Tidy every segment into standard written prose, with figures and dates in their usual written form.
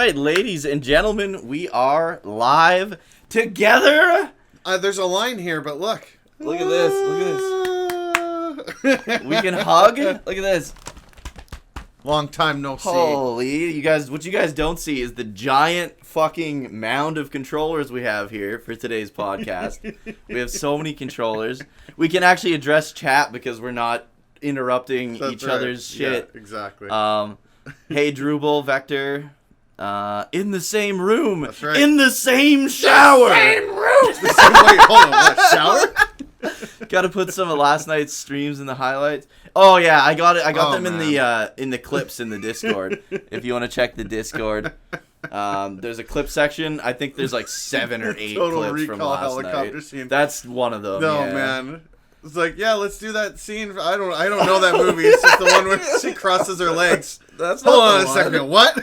right, ladies and gentlemen, we are live together. There's a line here, but look. Look at this. Look at this. We can hug. Look at this. Long time no see. Holy, you guys! What you guys don't see is the giant fucking mound of controllers we have here for today's podcast. We have so many controllers. We can actually address chat because we're not interrupting each other's shit. Yeah, exactly. Hey, Drupal, Vector, in the same room. That's right. In the same shower. Same room. Wait, hold on. What, shower? Got to put some of last night's streams in the highlights. Oh yeah, I got it. I got them in the clips in the Discord. If you want to check the Discord, there's a clip section. I think there's like 7 or 8 Total clips from Recall last helicopter night. scene. That's one of them. No, yeah. man. It's like, yeah, let's do that scene. I don't know that movie. It's just the one where she crosses her legs. That's Hold on not a second. What?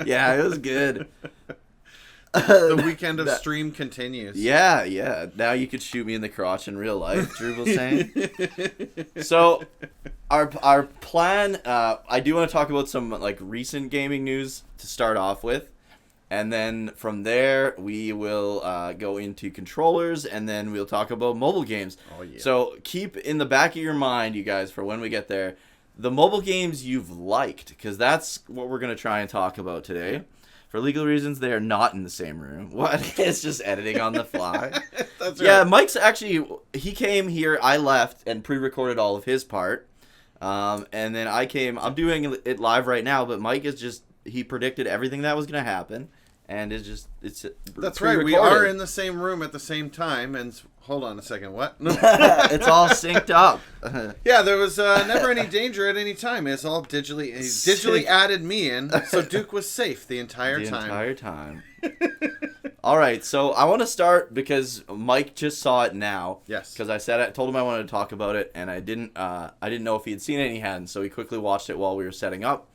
Yeah, it was good. The weekend of stream continues. Yeah. Now you could shoot me in the crotch in real life, Drew was saying. So, our plan, I do want to talk about some like recent gaming news to start off with. And then from there, we will go into controllers, and then we'll talk about mobile games. Oh, yeah. So keep in the back of your mind, you guys, for when we get there, the mobile games you've liked, because that's what we're going to try and talk about today. For legal reasons, they are not in the same room. What? It's just editing on the fly. That's right. Yeah, Mike's actually, he came here, I left, and pre-recorded all of his part. And then I came, I'm doing it live right now, but Mike is just, he predicted everything that was going to happen. And it's That's right. We are in the same room at the same time. And hold on a second. What? It's all synced up. Yeah, there was never any danger at any time. It's all digitally added me in, so Duke was safe the entire time. All right, so I want to start because Mike just saw it now. Yes. Because I told him I wanted to talk about it, and I didn't know if he had seen it, and he hadn't. So he quickly watched it while we were setting up.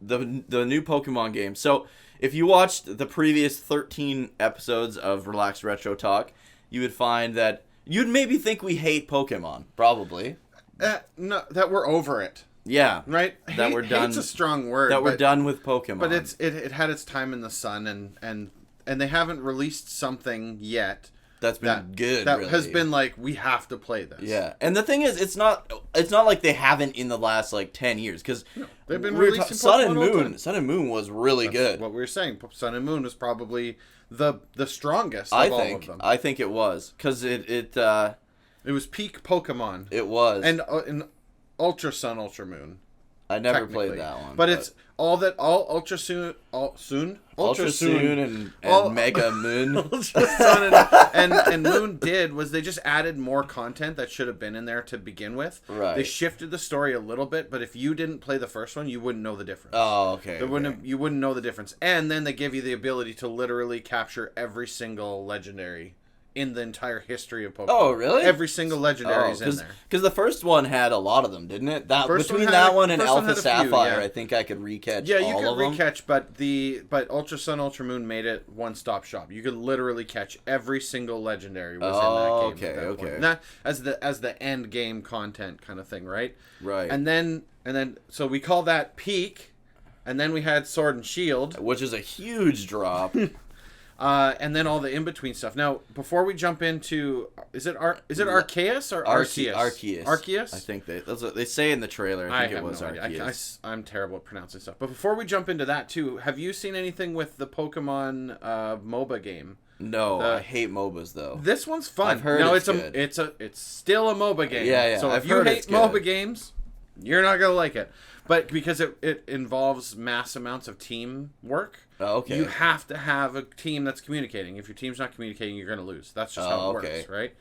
The new Pokemon game. So, if you watched the previous 13 episodes of Relaxed Retro Talk, you would find that you'd maybe think we hate Pokemon, probably. No, that we're over it. Yeah. Right? That we're done. Hate's a strong word. We're done with Pokemon. But it had its time in the sun, and they haven't released something yet. That's been good. That really has been like, we have to play this. Yeah, and the thing is, it's not like they haven't in the last like 10 years because they've been releasing Sun and Moon. Sun and Moon was really good. What we were saying, Sun and Moon was probably the strongest. All of them. I think it was because it was peak Pokemon. It was and Ultra Sun, Ultra Moon. I never played that one, but it's Ultra Soon and Mega Moon. Ultra Sun and Moon did was they just added more content that should have been in there to begin with. Right. They shifted the story a little bit, but if you didn't play the first one, you wouldn't know the difference. Oh, okay. You wouldn't know the difference. And then they give you the ability to literally capture every single legendary in the entire history of Pokemon. Oh, really? Every single legendary is in there. Because the first one had a lot of them, didn't it? Between that one and Alpha Sapphire, I think I could recatch all of them. Yeah, you could recatch, but Ultra Sun, Ultra Moon made it one-stop shop. You could literally catch every single legendary was in that game. Okay. Not as the end game content kind of thing, right? Right. And then so we call that peak, and then we had Sword and Shield, which is a huge drop. And then all the in-between stuff. Now, before we jump into... Is it Arceus or Arceus? Arceus. I think that's what they say in the trailer. I think it was Arceus. I'm terrible at pronouncing stuff. But before we jump into that, too, have you seen anything with the Pokemon MOBA game? No, I hate MOBAs, though. This one's fun. I've heard it's good. It's still a MOBA game. Yeah. So if you hate MOBA games, you're not going to like it. But because it involves mass amounts of teamwork... Oh, okay. You have to have a team that's communicating. If your team's not communicating, you're going to lose. That's just how it works, right?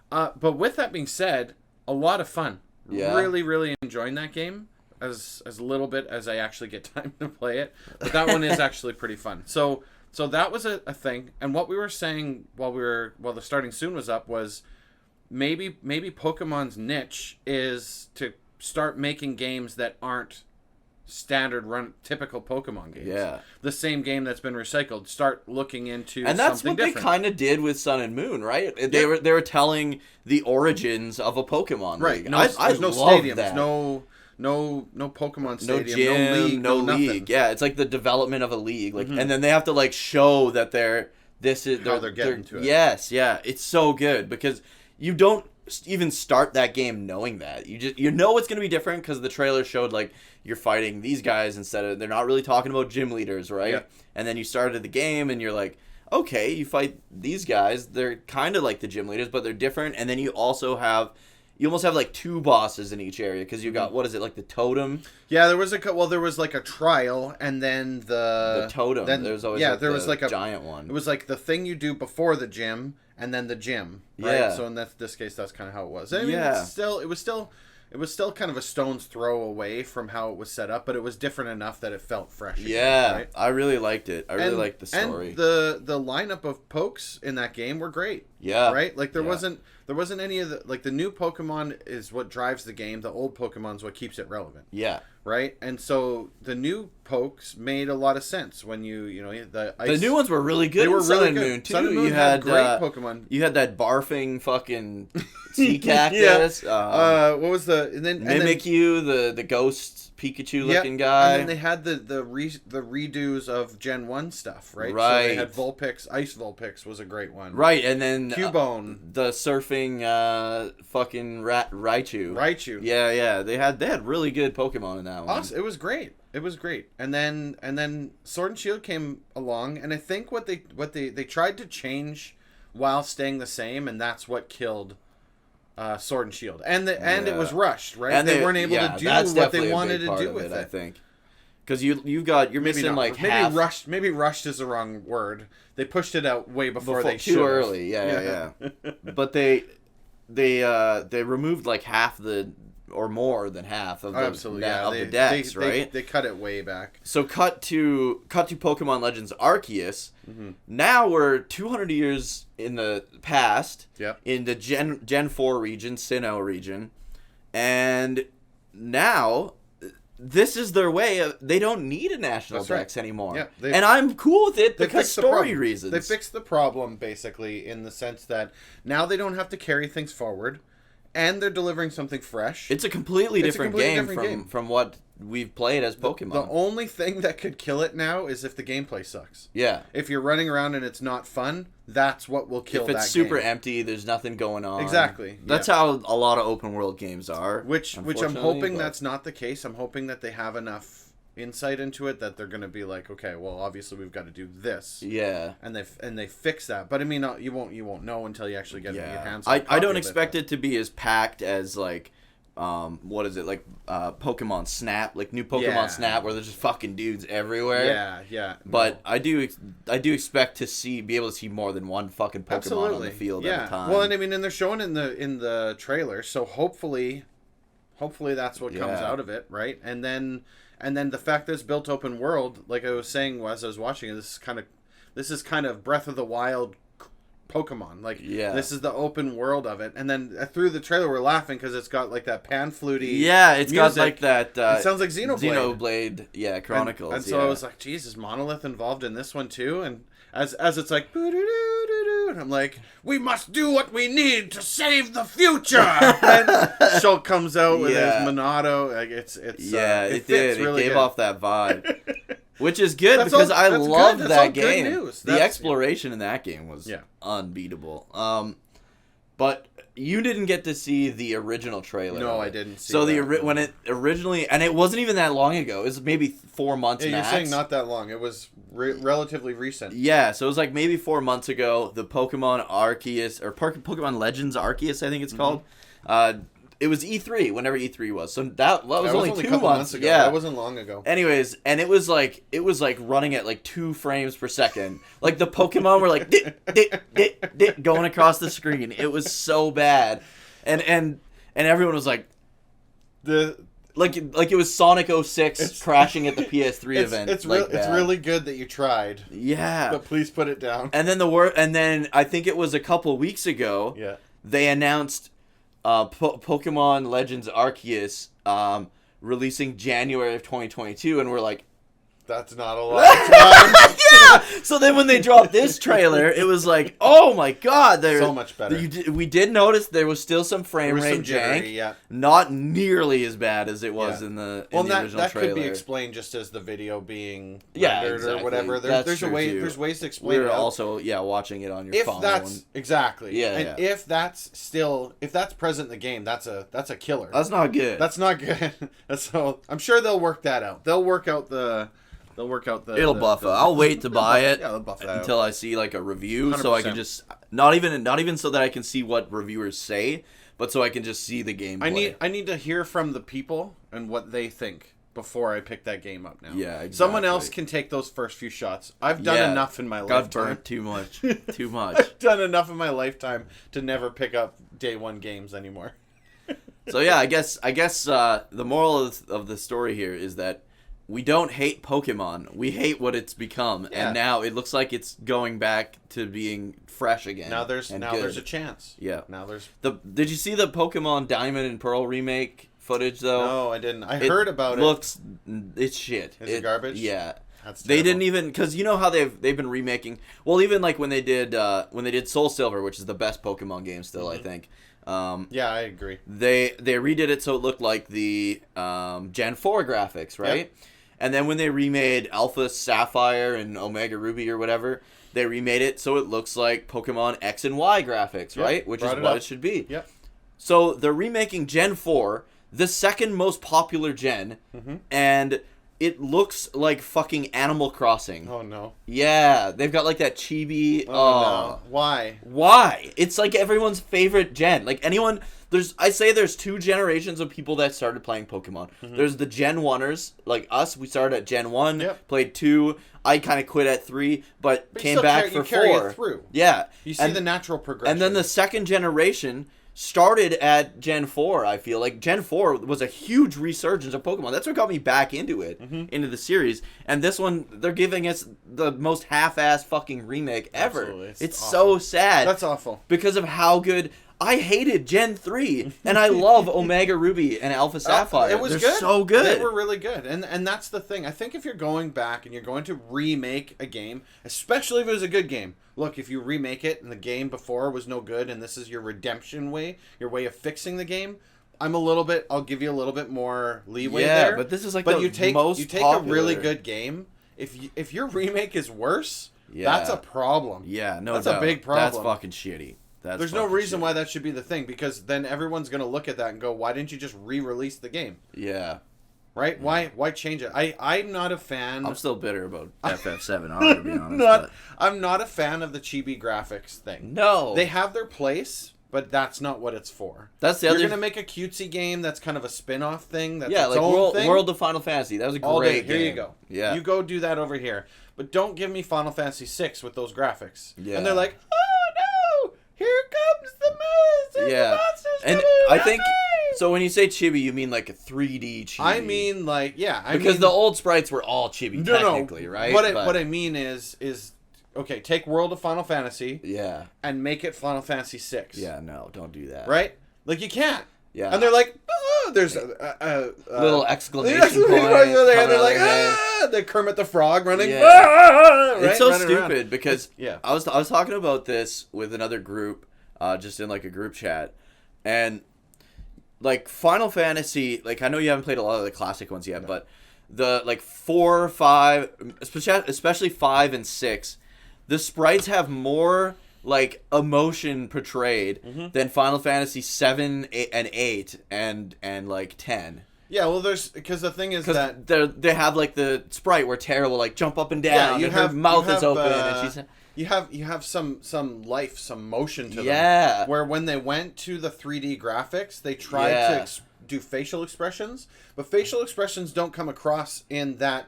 But with that being said, a lot of fun. Yeah. Really, really enjoying that game as little bit as I actually get time to play it. But that one is actually pretty fun. So that was a thing. And what we were saying while the starting soon was up was maybe Pokemon's niche is to start making games that aren't standard typical Pokemon games. Yeah. The same game that's been recycled. Start looking into and that's something what different. They kind of did with Sun and Moon, right? They were telling the origins of a Pokemon right. league. There's no stadiums, no Pokemon No Stadium, gym, no league, no nothing. league. Yeah, it's like the development of a league. Like, and then they have to like show that they're getting to it. Yes, yeah, it's so good because you don't even start that game knowing that. You know it's gonna be different because the trailer showed like you're fighting these guys instead of, they're not really talking about gym leaders, right? Yeah. And then you started the game and you're like, okay, you fight these guys. They're kind of like the gym leaders, but they're different. And then you almost have like 2 bosses in each area because you got, what is it, like the totem? Yeah, there was like a trial, and then the totem. Then, There's always there was like a giant one. It was like the thing you do before the gym, and then the gym. Right? Yeah. So in this case, that's kind of how it was. I mean, Yeah. it was still kind of a stone's throw away from how it was set up, but it was different enough that it felt fresh. Again, Yeah, right? I really liked it. I really liked the story. And the lineup of pokes in that game were great. Yeah. Right? Like there wasn't any of the, like, the new Pokemon is what drives the game. The old Pokemon's what keeps it relevant. Yeah. Right? And so the new pokes made a lot of sense when the new ones were really good. They were in Sun really and good. Moon too. Sun and Moon you had great Pokemon. You had that barfing fucking sea cactus. What was the Mimikyu, the ghost Pikachu looking guy. And then they had the redos of Gen 1 stuff, right? Right. So they had Vulpix. Ice Vulpix was a great one. Right, and then Cubone. The surfing fucking Raichu. Raichu. Yeah. They had really good Pokemon in that one. Awesome. It was great. And then Sword and Shield came along, and I think what they tried to change while staying the same, and that's what killed Sword and Shield. And it was rushed, right? And they weren't able to do what they wanted to do with it. I think. Because you're missing like half. Maybe rushed is the wrong word. They pushed it out way before they should. Too early. Yeah. But they removed like half or more than half of the decks, right? They cut it way back. So cut to Pokemon Legends Arceus. Mm-hmm. Now we're 200 years in the past. Yep. In the Gen 4 region, Sinnoh region, and now this is their way of, they don't need a national dex anymore. Yeah, and I'm cool with it because story reasons. They fixed the problem basically in the sense that now they don't have to carry things forward. And they're delivering something fresh. It's a completely different game from what we've played as Pokemon. The only thing that could kill it now is if the gameplay sucks. Yeah. If you're running around and it's not fun, that's what will kill that game. If it's super empty, there's nothing going on. Exactly. That's how a lot of open world games are. Which I'm hoping that's not the case. I'm hoping that they have enough insight into it that they're going to be like, okay, well, obviously we've got to do this. Yeah. And they fix that. But I mean, you won't know until you actually get it in your hands. I don't expect it to be as packed as like what is it, like Pokemon Snap, like new Pokemon Snap, where there's just fucking dudes everywhere. Yeah. But I do expect to be able to see more than one fucking Pokemon on the field at a time. Well, and I mean, and they're showing in the trailer, so hopefully that's what comes out of it, right? And then the fact that it's built open world, like I was saying as I was watching it, this is kind of Breath of the Wild Pokemon. Like, this is the open world of it. And then through the trailer, we're laughing because it's got like that pan-flutey it's music. got like that. It sounds like Xenoblade, Chronicles. And so I was like, geez, is Monolith involved in this one too? And as it's like, and I'm like, we must do what we need to save the future. And Shulk comes out with his Monado. Like it did. Really it gave good. off that vibe. Which is good because I love that game. Good news. The exploration in that game was unbeatable. But you didn't get to see the original trailer. No, I didn't see so when it originally, and it wasn't even that long ago. It was maybe 4 months max. You're saying not that long. It was relatively recent. Yeah, so it was like maybe 4 months ago. The Pokemon Arceus, or Pokemon Legends Arceus, I think it's called. It was E3, whenever E3 was. So that was only 2 months ago. Yeah, that wasn't long ago. Anyways, and it was like running at like 2 frames per second. Like the Pokemon were like going across the screen. It was so bad, and everyone was like like it was Sonic 06 crashing at the PS3 event. It's really good that you tried. Yeah, but please put it down. And then I think it was a couple weeks ago. Yeah, they announced Pokemon Legends Arceus releasing January of 2022, and we're like, that's not a lot of time. So then when they dropped this trailer, it was like, oh my god, they're so much better. We did notice there was still some frame There was rate some jittery, jank, yeah. not nearly as bad as it was in the original that trailer. could be explained just as the video being Yeah, rendered exactly. or whatever. That's There's a true, way. too. There's ways to explain We were it. also watching it on your If phone. that's exactly, Yeah, and if that's present in the game, that's a killer. That's not good. That's not good. So I'm sure they'll work that out. They'll work out the. It'll buff it. I'll wait to buy it Yeah, they'll buff that until I see like a review, so I can 100%. just not even so that I can see what reviewers say, but so I can just see the gameplay. I need to hear from the people and what they think before I pick that game up now. Yeah, exactly. Someone else can take those first few shots. I've done enough in my I've lifetime. burnt too much. Too much. I've done enough in my lifetime to never pick up day one games anymore. So yeah, I guess the moral of the story here is that we don't hate Pokemon. We hate what it's become, Yeah. and now it looks like it's going back to being fresh again. Now there's and there's a good. chance. Yeah. Now there's. Did you see the Pokemon Diamond and Pearl remake footage though? No, I didn't. I heard about it. It's shit. Is it garbage? Yeah. That's They terrible. didn't even, because you know how they've been remaking. Well, even like when they did Soul Silver, which is the best Pokemon game still, I think. Yeah, I agree. They redid it so it looked like the Gen 4 graphics, right? Yep. And then when they remade Alpha Sapphire and Omega Ruby or whatever, they remade it so it looks like Pokemon X and Y graphics, Yep. right? Which is Brought it what up. it should be. Yep. So they're remaking Gen 4, the second most popular gen, and it looks like fucking Animal Crossing. Oh no. Yeah, they've got like that chibi. Oh no. Why? Why? It's like everyone's favorite gen. Like anyone, there's 2 generations of people that started playing Pokemon. There's the Gen 1ers, like us. We started at Gen 1, Yep. played 2. I kind of quit at 3, but you came still back carry- for you carry 4. it through. Yeah. You see the natural progression. And then the second generation started at Gen 4, I feel. Like, Gen 4 was a huge resurgence of Pokemon. That's what got me back into it, into the series. And this one, they're giving us the most half-assed fucking remake ever. Absolutely. It's awful. so sad. That's awful. Because of how good... I hated Gen 3, and I love Omega Ruby and Alpha Sapphire. It was They're good. so good. They were really good. And that's the thing. I think if you're going back and you're going to remake a game, especially if it was a good game. Look, if you remake it and the game before was no good and this is your redemption way, your way of fixing the game, I'll give you a little bit more leeway there. But this is like but the you take most you take popular. a really good game, if your remake is worse, Yeah. that's a problem. Yeah, no That's doubt. a big problem. That's fucking shitty. There's no reason why that should be the thing, because then everyone's going to look at that and go, why didn't you just re-release the game? Yeah. Right? Why change it? I'm not a fan. I'm still bitter about FF7R, to be honest. I'm not a fan of the chibi graphics thing. No. They have their place, but that's not what it's for. That's the You're other... going to make a cutesy game that's kind of a spin-off thing. That's Yeah, its like own thing. World of Final Fantasy. That was a All day. great Here game. you go. Yeah. You go do that over here. But don't give me Final Fantasy VI with those graphics. Yeah. And they're like, oh no! Here comes the monsters! Yeah. The monsters And coming, I help think... me! So when you say chibi, you mean like a 3D chibi. I mean, like, yeah. Because the old sprites were all chibi, technically, right? What I mean is okay, take World of Final Fantasy Yeah. and make it Final Fantasy VI. Yeah, no, don't do that. Right? Like, you can't. Yeah. And they're like, oh, there's a little exclamation point. point. And they're coming out like, of their head. the Kermit the Frog running. Yeah. Right? It's so Running stupid around. because Yeah. I was talking about this with another group, just in like a group chat, and like Final Fantasy, like I know you haven't played a lot of the classic ones yet, but the like 4, 5, especially 5 and 6, the sprites have more like emotion portrayed than Final Fantasy 7 and 8 and like 10. Yeah, well, because the thing is that They have like the sprite where Tara will like jump up and down, and her mouth is open, and she's you have some life, some motion to them. Yeah. Where when they went to the 3D graphics, they tried to do facial expressions, but facial expressions don't come across in that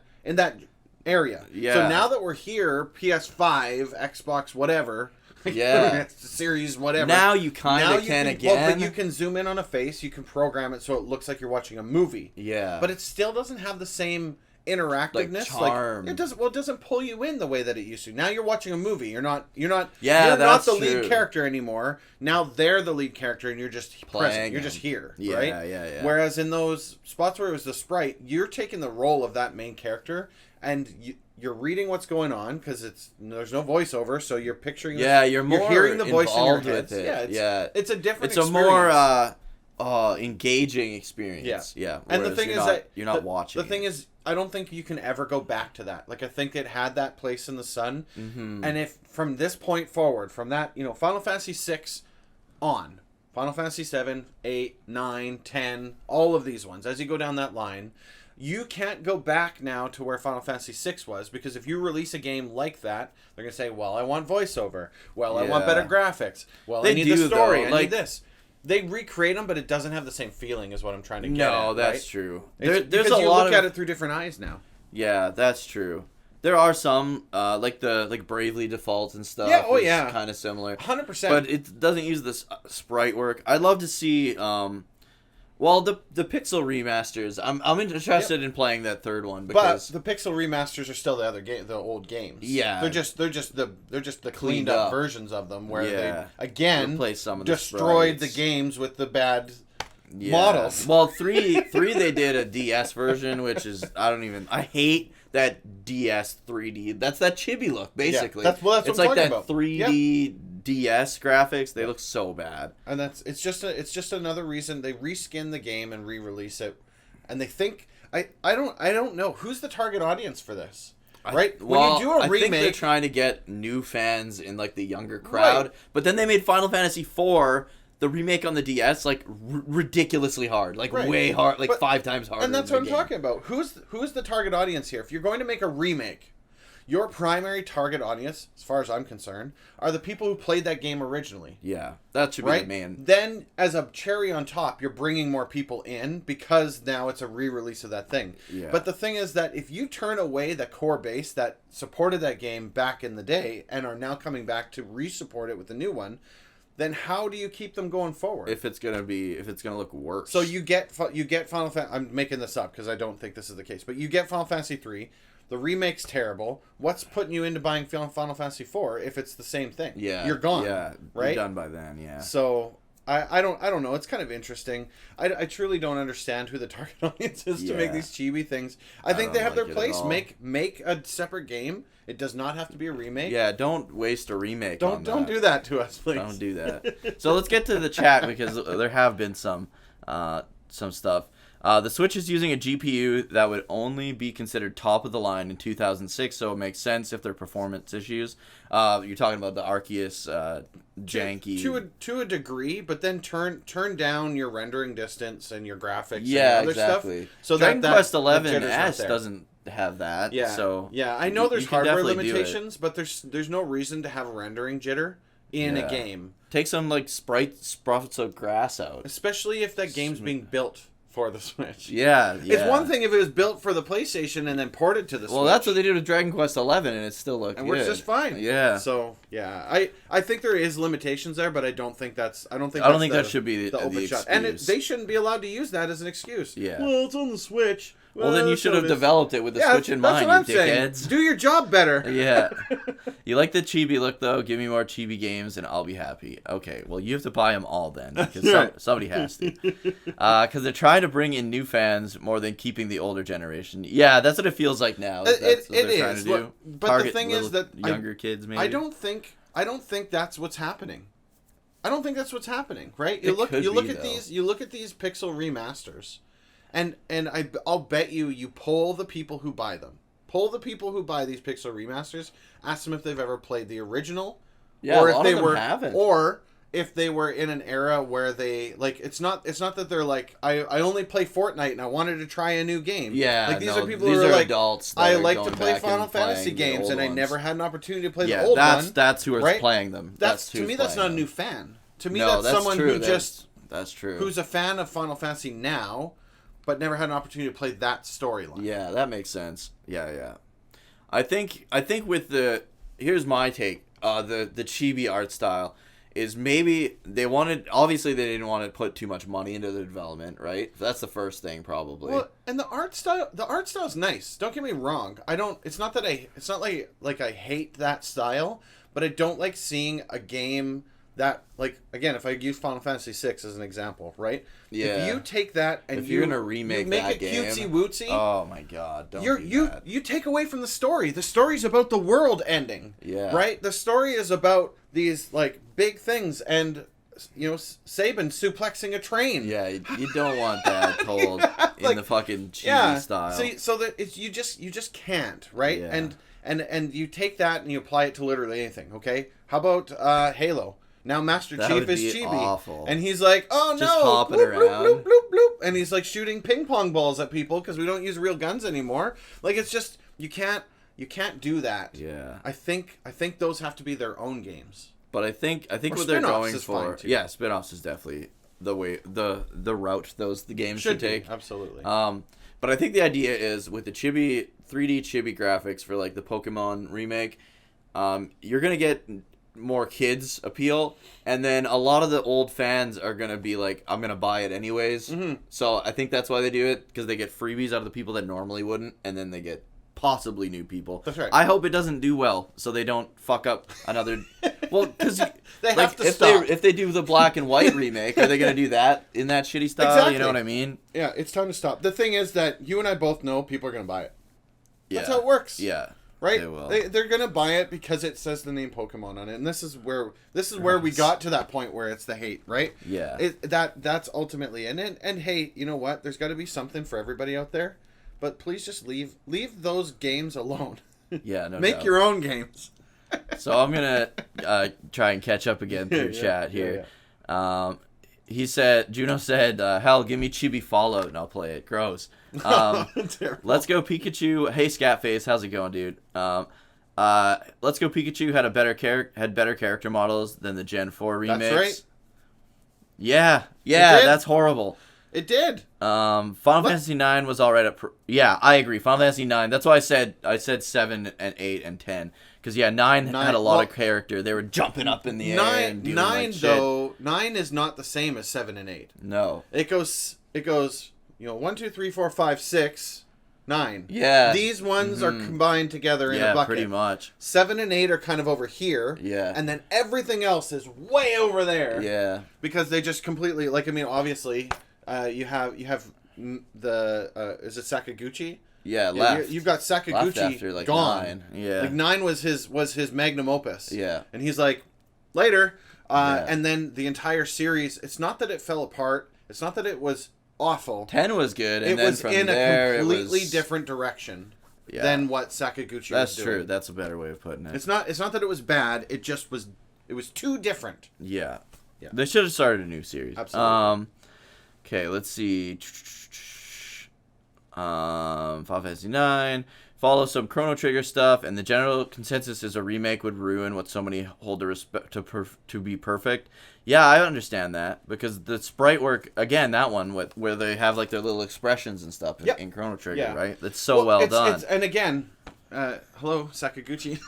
area. Yeah. So now that we're here, PS5, Xbox, whatever. Yeah. Series, whatever. Now you kind of can again. Well, but you can zoom in on a face. You can program it so it looks like you're watching a movie. Yeah. But it still doesn't have the same interactiveness, charm. Like it doesn't pull you in the way that it used to. Now you're watching a movie. You're not Yeah, you're not that's the true. lead character anymore. Now they're the lead character and you're just present. You're just here, Yeah, right? yeah. Whereas in those spots where it was the sprite, you're taking the role of that main character and you're reading what's going on because there's no voiceover, so you're picturing. Yeah, you're more hearing the voice in your involved head. with it. Yeah, it's a different. It's a experience. more engaging experience. Yeah. And the thing you're is not, that you're not watching. The thing is, I don't think you can ever go back to that. Like I think it had that place in the sun, and if from this point forward, from that Final Fantasy 6 on, Final Fantasy 7, 8, 9, 10, all of these ones, as you go down that line, you can't go back now to where Final Fantasy 6 was, because if you release a game like that, they're going to say, well, I want voiceover. Well, I want better graphics. Well, I need the story. I need this. They recreate them, but it doesn't have the same feeling as what I'm trying to get at. No, that's right? true. There's a you lot look at it through different eyes now. Yeah, that's true. There are some, like Bravely Default and stuff. Yeah, oh yeah. Kind of similar. 100%. But it doesn't use this sprite work. I'd love to see, the pixel remasters. I'm interested in playing that third one because the pixel remasters are still the old games. Yeah. They're just the cleaned up versions of them where they again replace some of destroyed the the games with the bad models. Well, three they did a DS version, which is I hate that DS 3D. That's that chibi look basically. Yeah, that's what it's I'm like talking that about. 3D DS graphics. They look so bad. And it's just another reason they reskin the game and re-release it, and they think I don't know who's the target audience for this. Right? When you do a remake, I think they're trying to get new fans in like the younger crowd. Right. But then they made Final Fantasy IV, the remake on the DS, like ridiculously hard, like way hard, like 5 times harder. And that's what I'm talking about. Who's the target audience here? If you're going to make a remake, your primary target audience, as far as I'm concerned, are the people who played that game originally. Yeah, that should be the main. Then, as a cherry on top, you're bringing more people in because now it's a re-release of that thing. Yeah. But the thing is that if you turn away the core base that supported that game back in the day and are now coming back to re-support it with the new one, then how do you keep them going forward? If it's gonna look worse. So you get Final Fantasy. I'm making this up because I don't think this is the case. But you get Final Fantasy 3. The remake's terrible. What's putting you into buying Final Fantasy 4 if it's the same thing? Yeah, you're gone. Yeah, right. You're done by then. Yeah. So I don't know. It's kind of interesting. I truly don't understand who the target audience is to make these chibi things. I think they have their place. Make a separate game. It does not have to be a remake. Yeah, don't waste a remake. Don't do that to us, please. Don't do that. So let's get to the chat because there have been some stuff. The Switch is using a GPU that would only be considered top of the line in 2006, so it makes sense if there are performance issues. You're talking about the Arceus janky to a degree, but then turn down your rendering distance and your graphics. Yeah, and other exactly. Stuff, so Dragon Quest XI S doesn't have that. Yeah, so yeah, I know there's hardware limitations, but there's no reason to have rendering jitter in a game. Take some like sprouts of grass out, especially if that game's being built for the Switch. Yeah. It's one thing if it was built for the PlayStation and then ported to the Switch. Well, that's what they did with Dragon Quest XI, and it still looked good. And works just fine. Yeah. So, yeah. I think there is limitations there, but I don't think that should be the open shot. And they shouldn't be allowed to use that as an excuse. Yeah. Well, it's on the Switch. Well, then you should have developed it with the Switch in mind, that's what I'm dickheads. saying. Do your job better. Yeah. You like the chibi look, though? Give me more chibi games, and I'll be happy. Okay, well, you have to buy them all then, because somebody has to. Because they're trying to bring in new fans more than keeping the older generation. Yeah, that's what it feels like now. That's what they're trying to do. But the thing is that younger kids, maybe. I don't think that's what's happening. I don't think that's what's happening, right? You look at these pixel remasters. And I'll bet you poll the people who buy them. Poll the people who buy these pixel remasters. Ask them if they've ever played the original, or if they haven't, or if they were in an era where they like. It's not that they're like I only play Fortnite and I wanted to try a new game. Yeah, like these are people who are like adults. I like to play Final Fantasy games and I never had an opportunity to play the old one. That's who is playing them. That's not a new fan. To me, that's someone who that's true. Who's a fan of Final Fantasy now. But never had an opportunity to play that storyline. Yeah, that makes sense. Yeah. I think with here's my take. The chibi art style. is maybe obviously they didn't want to put too much money into the development, right? That's the first thing probably. Well, and the art style's nice. Don't get me wrong. It's not like I hate that style, but I don't like seeing a game that, like, again, if I use Final Fantasy VI as an example, right? Yeah. If you take that and if you're gonna remake make that it game, cutesy wootsy, oh my god, don't do that. You take away from the story. The story's about the world ending. Yeah. Right? The story is about these, like, big things and, Sabin suplexing a train. Yeah, you don't want that told in the fucking cheesy style. See, so that it's you just can't, right? Yeah. And you take that and you apply it to literally anything, okay? How about Halo? Now Master Chief is Chibi. Awful. And he's like, oh just no, hopping bloop, around. bloop, bloop, bloop, bloop. And he's like shooting ping pong balls at people because we don't use real guns anymore. Like, it's just, you can't do that. Yeah. I think those have to be their own games. But I think Or what they're going is for, fine, too. yeah, spin-offs is definitely the way the route the games should take. Absolutely. But I think the idea is with the 3D chibi graphics for like the Pokemon remake, you're gonna get more kids appeal, and then a lot of the old fans are gonna be like, I'm gonna buy it anyways. Mm-hmm. So I think that's why they do it, because they get freebies out of the people that normally wouldn't, and then they get possibly new people. That's right. I hope it doesn't do well, so they don't fuck up another. Well, because They have to stop. if they do the black and white remake, are they gonna do that in that shitty style? Exactly. You know what I mean? Yeah, it's time to stop. The thing is that you and I both know people are gonna buy it. Yeah. That's how it works. Yeah. Right? They will. They're gonna buy it because it says the name Pokemon on it, and this is where we got to that point where it's the hate, right? Yeah. That's ultimately and hey, you know what? There's got to be something for everybody out there, but please just leave those games alone. Yeah, no Make doubt. your own games. So I'm gonna try and catch up again through chat here. Yeah. Juno said, "Hell, give me Chibi Fallout and I'll play it." Gross. Let's Go Pikachu. Hey, Scatface, how's it going, dude? Let's Go Pikachu had better character models than the Gen 4 remix. That's right. Yeah, did. that's horrible. It did. Final Fantasy 9 was alright at. Yeah, I agree. Final Fantasy 9. That's why I said 7 and 8 and 10. Because 9 had a lot of character. They were jumping up in the air. And doing 9 shit. though. 9 is not the same as 7 and 8. No. It goes. 1, 2, 3, 4, 5, 6, 9. Yeah. These ones are combined together in a bucket. Yeah, pretty much. 7 and 8 are kind of over here. Yeah. And then everything else is way over there. Yeah. Because they just completely obviously, you have the is it Sakaguchi? Yeah, left. You've got Sakaguchi Left after, gone. 9. Yeah. 9 was his magnum opus. Yeah. And he's like, later. Yeah. And then the entire series. It's not that it fell apart. It's not that it was awful. 10 was good, and It then was from in there, a completely it was... different direction Yeah. than what Sakaguchi That's was doing. true. That's a better way of putting it. It's not that it was bad. It just was. It was too different. Yeah. Yeah. They should have started a new series. Absolutely. Okay, let's see. Final Fantasy 9. Follow some Chrono Trigger stuff, and the general consensus is a remake would ruin what so many hold to be perfect. Yeah, I understand that, because the sprite work, again, that one where they have like their little expressions and stuff in Chrono Trigger, right? That's so well done. And again, hello Sakaguchi.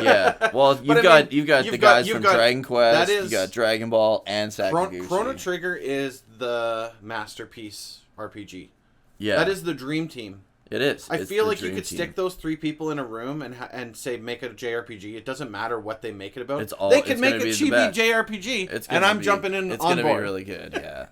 Yeah, well, you've got the guys from Dragon Quest, you got Dragon Ball, and Sakaguchi. Chrono Trigger is the masterpiece RPG. Yeah, that is the dream team. It is. I feel like you could stick those 3 people in a room and say make it a JRPG. It doesn't matter what they make it about. They could make a chibi JRPG, and I'm jumping in on board. It's going to be really good. Yeah,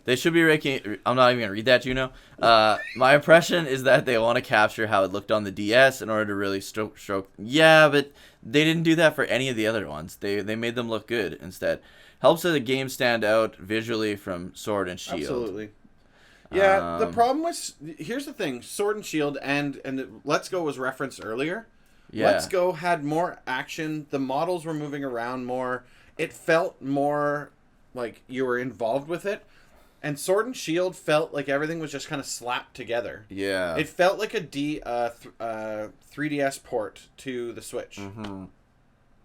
they should be making. I'm not even going to read that, Juno. My impression is that they want to capture how it looked on the DS in order to really stroke. Yeah, but they didn't do that for any of the other ones. They made them look good instead. Helps the game stand out visually from Sword and Shield. Absolutely. Yeah, the problem was, here's the thing, Sword and Shield and Let's Go was referenced earlier. Yeah. Let's Go had more action, the models were moving around more, it felt more like you were involved with it, and Sword and Shield felt like everything was just kind of slapped together. Yeah. It felt like a 3DS port to the Switch. Mm-hmm.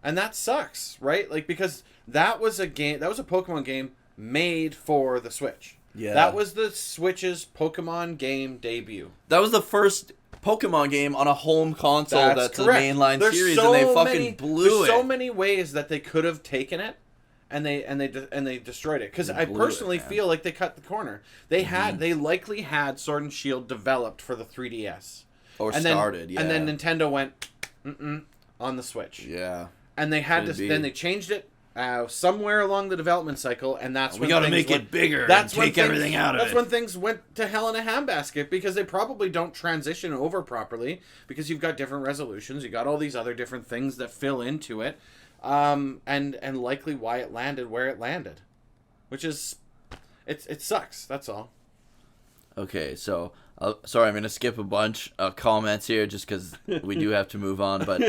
And that sucks, right? Like, because that was a Pokemon game made for the Switch. Yeah. That was the Switch's Pokemon game debut. That was the first Pokemon game on a home console that's a mainline series, so and they fucking blew it. There's so many ways that they could have taken it and they destroyed it, because They I blew personally it, man. feel like they cut the corner. They likely had Sword and Shield developed for the 3DS, Or and started, then, and then Nintendo went on the Switch, Yeah. and they had Could to be. then they changed it somewhere along the development cycle, and that's We when gotta things make went, it bigger that's and when take things- everything out of That's it. when things went to hell in a handbasket, because they probably don't transition over properly, because you've got different resolutions, you got all these other different things that fill into it, and likely why it landed where it landed, which is it sucks. That's all. Okay, so sorry, I'm gonna skip a bunch of comments here just because we do have to move on. But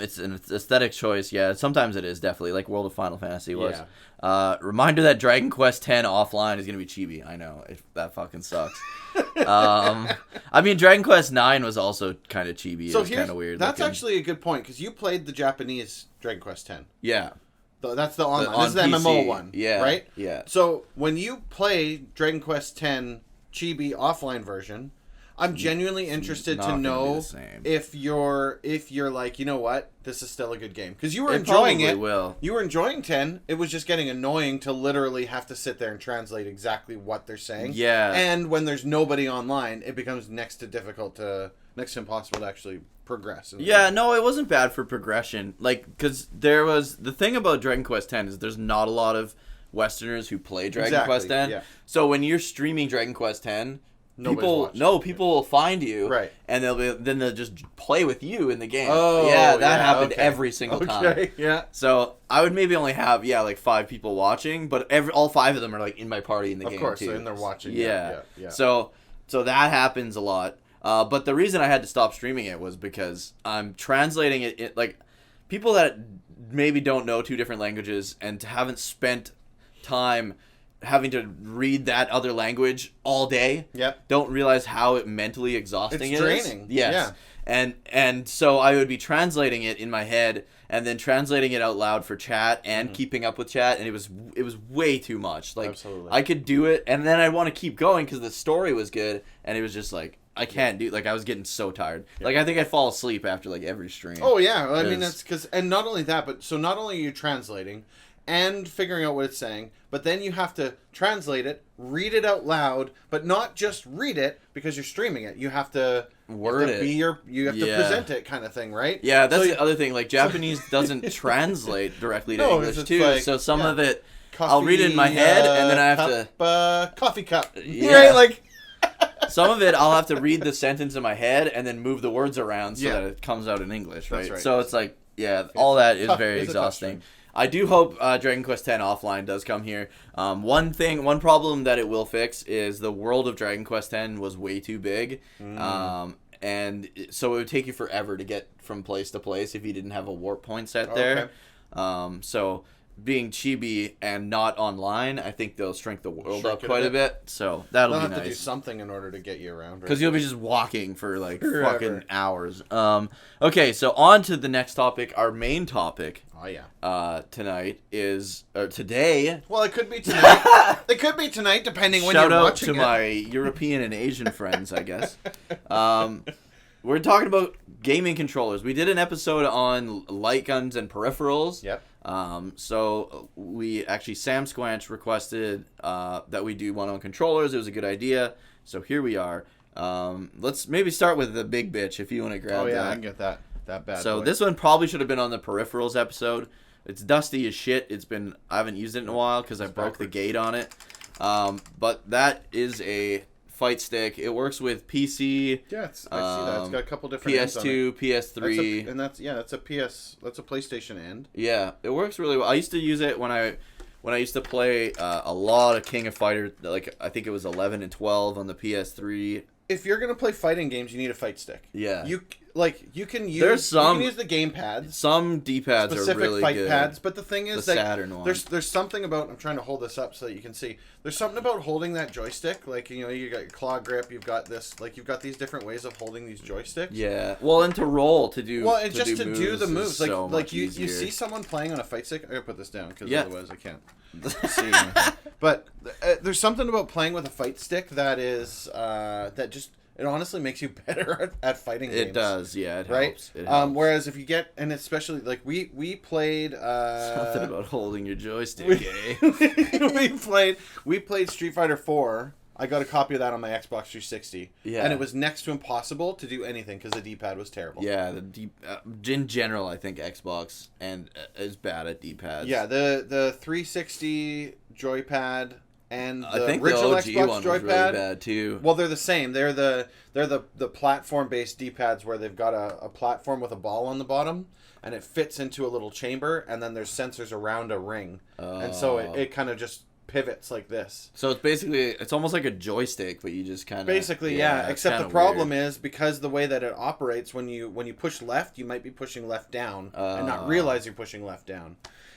it's an aesthetic choice. Yeah, sometimes it is definitely like World of Final Fantasy was. Reminder that Dragon Quest X offline is gonna be chibi. I know that fucking sucks. I mean, Dragon Quest IX was also kind of chibi. So it was kind of weird. That's looking. actually a good point, because you played the Japanese Dragon Quest X. Yeah. That's the online. on This is the MMO PC. one. Yeah. Right. Yeah. So when you play Dragon Quest X chibi offline version, I'm genuinely interested not to gonna be know the same. if you're like, you know what, this is still a good game, because you were It enjoying probably it. will. You were enjoying 10. It was just getting annoying to literally have to sit there and translate exactly what they're saying. Yeah. And when there's nobody online, it becomes next to impossible to actually progress. Yeah, no, it wasn't bad for progression. Like, because there was the thing about Dragon Quest X is there's not a lot of Westerners who play Dragon Quest X. yeah. So when you're streaming Dragon Quest X, Nobody's people will find you, Right. And then they'll just play with you in the game. Oh, yeah, that happened okay. every single time. Okay, yeah. So I would maybe only have like 5 people watching, but all 5 of them are like in my party in the game Of course, too. and they're watching. Yeah. Yeah. So that happens a lot. But the reason I had to stop streaming it was because I'm translating it like people that maybe don't know 2 different languages and haven't spent time having to read that other language all day. Yep. Don't realize how mentally exhausting It's it is. draining. Yes. Yeah. And so I would be translating it in my head and then translating it out loud for chat and keeping up with chat, and it was way too much. Like, Absolutely. I could do it, and then I'd want to keep going because the story was good, and it was just like I can't do. Like, I was getting so tired. Like, I think I'd fall asleep after like every stream. Oh yeah, I mean, 'Cause- that's because, and not only that, but so not only are you translating and figuring out what it's saying, but then you have to translate it, read it out loud, but not just read it because you're streaming it. You have to Word it. You have to Yeah. present it, kind of thing, right? Yeah, that's So the other thing. Like, Japanese doesn't translate directly to No, English it's too. like, So some yeah. of it, I'll read it in my head, and then I have to. Coffee cup. Yeah. Right, like. Some of it, I'll have to read the sentence in my head and then move the words around so Yeah. that it comes out in English, right? That's right. So it's like, yeah, all that is tough. very It's a tough exhausting. I do hope Dragon Quest X offline does come here. One problem that it will fix is the world of Dragon Quest X was way too big, and so it would take you forever to get from place to place if you didn't have a warp point set there. So being chibi and not online, I think they'll shrink the world up quite a bit. So that'll They'll be have to do nice. something in order to get you around. Right? Because you'll be just walking for like Forever. fucking hours. Okay, so on to the next topic. Our main topic Oh yeah. tonight is today. Well, it could be tonight. It could be tonight, depending when Shout you're out watching to it. my European and Asian friends, I guess. We're talking about gaming controllers. We did an episode on light guns and peripherals. Yep. So we actually, Sam Squanch requested that we do one on controllers. It was a good idea. So here we are. Let's maybe start with the big bitch if you want to grab Oh yeah, I that. can get that bad. So boy. this one probably should have been on the peripherals episode. It's dusty as shit. I haven't used it in a while because I broke the gate on it. But that is a fight stick. It works with PC. Yeah, I see that. It's got a couple different ends on PS2, it. PS3. That's a PlayStation end. Yeah, it works really well. I used to use it when I used to play a lot of King of Fighters. Like I think it was 11 and 12 on the PS3. If you're gonna play fighting games, you need a fight stick. Yeah. You can use. There's you some- can use the game pads. Some D-pads are Specific really fight good. pads, but the thing is, The like, Saturn one. there's something about. I'm trying to hold this up so that you can see. There's something about holding that joystick, like you got your claw grip, you've got this, like you've got these different ways of holding these joysticks. Yeah. Well, and to roll to do. Well, and just to do the is moves, like so like much you easier. see someone playing on a fight stick. I gotta put this down because Yeah. otherwise I can't see anything. But there's something about playing with a fight stick that is that just. it honestly makes you better at fighting games. It does, yeah. It right? helps. It helps. Whereas if you get, and especially like we played Something about holding your joystick, we played Street Fighter 4. I got a copy of that on my Xbox 360. Yeah. And it was next to impossible to do anything because the D-pad was terrible. Yeah, in general, I think Xbox is bad at D-pads. Yeah, the 360 joypad and the I think original the OG Xbox one joypad was really bad too. Well, they're the same. They're the platform-based D-pads where they've got a platform with a ball on the bottom, and it fits into a little chamber, and then there's sensors around a ring, and so it kind of just pivots like this. So it's almost like a joystick, but you just kind of basically except the problem is because the way that it operates, when you push left, you might be pushing left down and not realize you're pushing left down.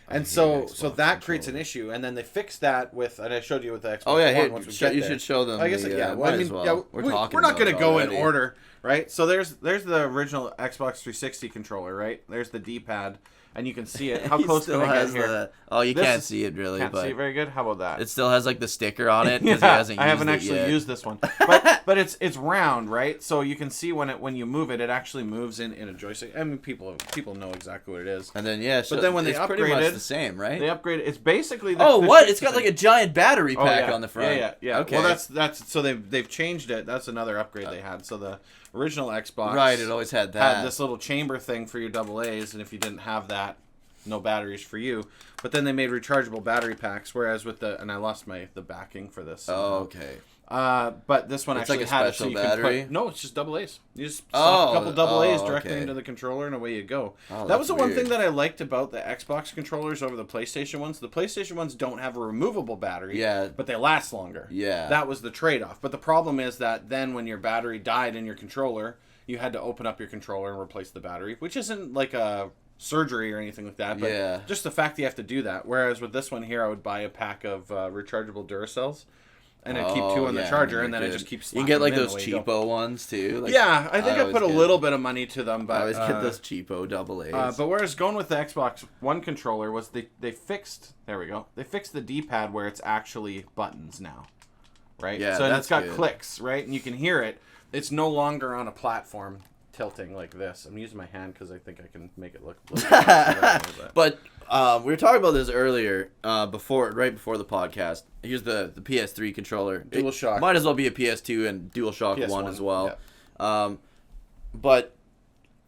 And so that creates an issue, and then they fixed that with, and I showed you with the Xbox One. Once we get you there. should show them. I guess we're not going to go in order, right? So there's the original Xbox 360 controller, right? There's the D-pad, and you can see it. How close can I get here? You can't see it really. Can't see it very good. How about that? It still has like the sticker on it because he hasn't. I haven't actually used this one, but it's round, right? So you can see when you move it, it actually moves in a joystick. I mean, people know exactly what it is. And then but then when they upgraded, pretty much the same, right? They upgraded. It's basically It's got like a giant battery pack on the front. Yeah. Okay. Well, that's so they've changed it. That's another upgrade they had. So the original Xbox, right? It always had that. Had this little chamber thing for your AA's, and if you didn't have that, no batteries for you. But then they made rechargeable battery packs, whereas with and I lost the backing for this. Okay. But this one actually like a had it special so you battery? can put, no, it's just AA's. You just slap a couple AA's directly into the controller and away you go. That was the one thing that I liked about the Xbox controllers over the PlayStation ones. The PlayStation ones don't have a removable battery, but they last longer. Yeah. That was the trade-off. But the problem is that then when your battery died in your controller, you had to open up your controller and replace the battery, which isn't like a surgery or anything like that, but just the fact that you have to do that. Whereas with this one here, I would buy a pack of rechargeable Duracells, and I keep two on the charger, and then I just keep. You can get like those cheapo ones too. Like, I think I put a little bit of money to them, but I always get those cheapo AA's. But whereas going with the Xbox One controller was they fixed. There we go. They fixed the D-pad where it's actually buttons now, right? Yeah, so that's it's got good. clicks, right, and you can hear it. It's no longer on a platform tilting like this. I'm using my hand because I think I can make it look. But we were talking about this earlier, right before the podcast. Here's the PS3 controller. DualShock. It might as well be a PS2 and DualShock PS1 1 as well. Yeah. But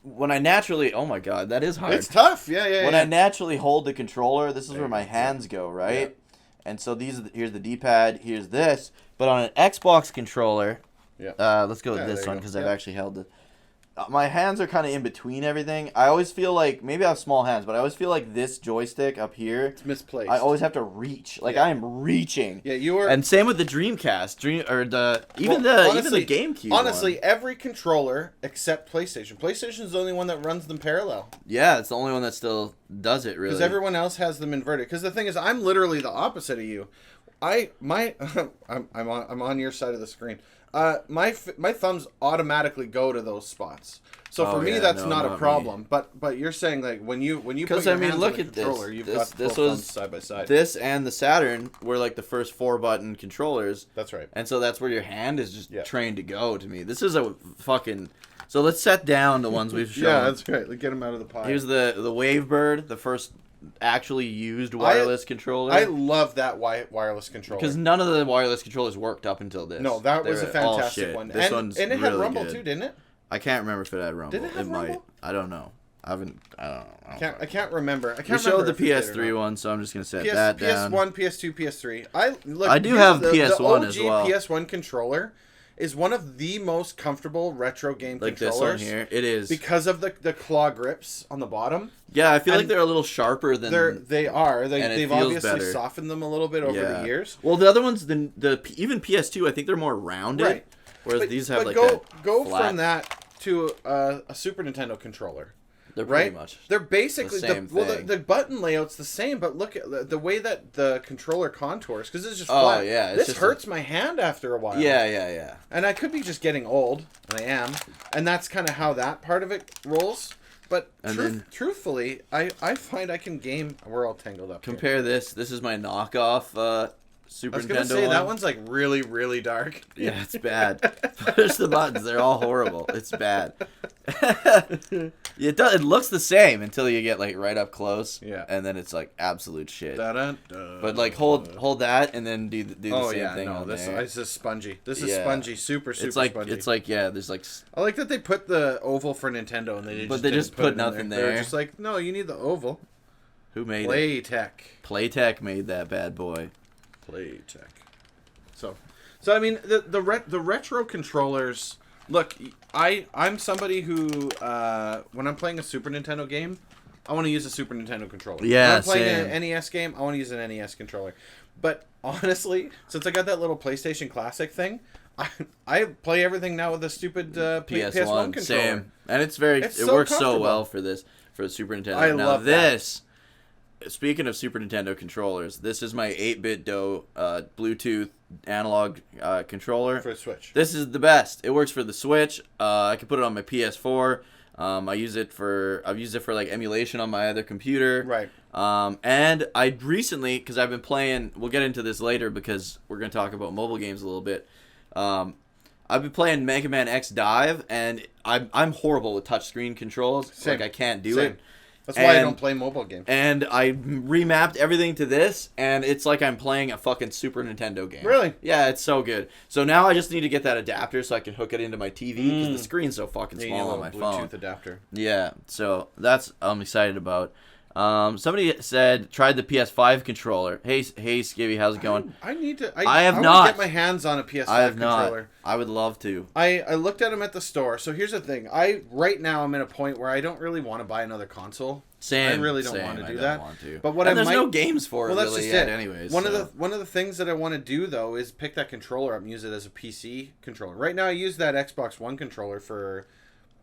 when I naturally, oh my god, that is hard. It's tough. Yeah. When I naturally hold the controller, this is where my hands go, right? Yeah. And so here's the D-pad, here's this. But on an Xbox controller, let's go with this one because I've actually held it. My hands are kind of in between everything. I always feel like, maybe I have small hands, but I always feel like this joystick up here, it's misplaced. I always have to reach. Like I am reaching. Yeah, you are. And same with the Dreamcast, even the GameCube. Honestly, every controller except PlayStation. PlayStation is the only one that runs them parallel. Yeah, it's the only one that still does it really. Because everyone else has them inverted. Because the thing is, I'm literally the opposite of you. I'm on your side of the screen. My thumbs automatically go to those spots. So for me, that's not a problem. Me. But you're saying like when you put your hands on the controller, you've got both thumbs side by side. This and the Saturn were like the first 4-button controllers. That's right. And so that's where your hand is just trained to go. To me, this is a fucking. So let's set down the ones we've shown. Yeah, that's right. Let's get them out of the pile. Here's the Wavebird, the first actually used wireless controller. I love that wireless controller because none of the wireless controllers worked up until this. No, that was a fantastic one. This one's and it really had rumble good. Too, didn't it? I can't remember if it had rumble. Did it have rumble? Might. I don't know. I don't know. I can't remember. We showed the PS3 one, so I'm just gonna set that down. PS1, PS2, PS3. I do have PS1 the as well. PS1 controller is one of the most comfortable retro game controllers. Like this one here. It is. Because of the claw grips on the bottom. Yeah, I feel like they're a little sharper than... They've obviously better. softened them a little bit over the years. Well, the other ones, even PS2, I think they're more rounded. Right. Whereas these have like go from that to a Super Nintendo controller. They're pretty much. They're basically the same thing. The button layout's the same, but look at the way that the controller contours, because it's just flat. Oh yeah, this hurts my hand after a while. Yeah. And I could be just getting old, and I am, and that's kind of how that part of it rolls. But truthfully, I find I can game. We're all tangled up. Compare this. This is my knockoff Super I was gonna Nintendo say one. that one's like really, really dark. Yeah, it's bad. Push the buttons; they're all horrible. It's bad. It does. It looks the same until you get like right up close. Yeah. And then it's like absolute shit. Da-da-da. But like hold that and then do the same thing on this there. is spongy. This is Yeah. spongy, super It's like spongy. it's like yeah. There's like I like that they put the oval for Nintendo and they just put it nothing in there. They're just like, no, you need the oval. who made it? Playtech. Playtech made that bad boy. Playtech. So I mean the retro controllers. Look, I'm somebody who when I'm playing a Super Nintendo game, I want to use a Super Nintendo controller. Yeah, when I'm playing same. an NES game, I want to use an NES controller. But honestly, since I got that little PlayStation Classic thing, I play everything now with a stupid PS1 controller. Same, and it so works so comfortable. well for the Super Nintendo. I now love this. Speaking of Super Nintendo controllers, this is my 8-bit Bluetooth analog controller For a Switch. This is the best. It works for the Switch. I can put it on my PS4. I've used it for like emulation on my other computer. Right. And I recently, because I've been playing, we'll get into this later because we're going to talk about mobile games a little bit. I've been playing Mega Man X Dive, and I'm horrible with touchscreen controls. Same. Like I can't do Same. it. That's why I don't play mobile games. And I remapped everything to this, and it's like I'm playing a fucking Super Nintendo game. Really? Yeah, it's so good. So now I just need to get that adapter so I can hook it into my TV because the screen's so fucking You need a small on little my phone. Bluetooth adapter. Yeah, so that's I'm excited about. Somebody said tried the PS5 controller. Hey Skibby, how's it going? I need to. I have want not. to get my hands on a PS5 I have controller. not. I would love to. I looked at them at the store. So here's the thing. Right now I'm in a point where I don't really want to buy another console. Same. I really don't same, want to I do don't that. Want to. But what and I there's no games for it that's really just yet, it. anyways. One of the things that I want to do though is pick that controller up and use it as a PC controller. Right now I use that Xbox One controller for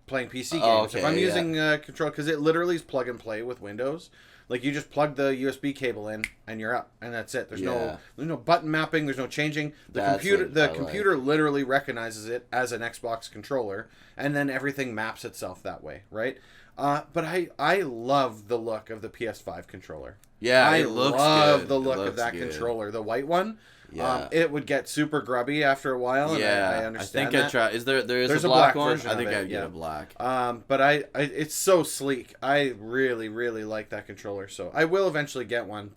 playing PC games. Oh, okay, if I'm yeah. using control, because it literally is plug and play with Windows. Like you just plug the USB cable in and you're up, and that's it. There's no button mapping. There's no changing. The computer literally recognizes it as an Xbox controller, and then everything maps itself that way, right? But I love the look of the PS5 controller. Yeah, I it looks love good. the It look of looks that good. controller, the white one. Yeah. It would get super grubby after a while, and Yeah, I understand think that. I try. Is there's There's a black one? version I of think it, I'd get yeah. a black. But I it's so sleek. I really, really like that controller. So I will eventually get one,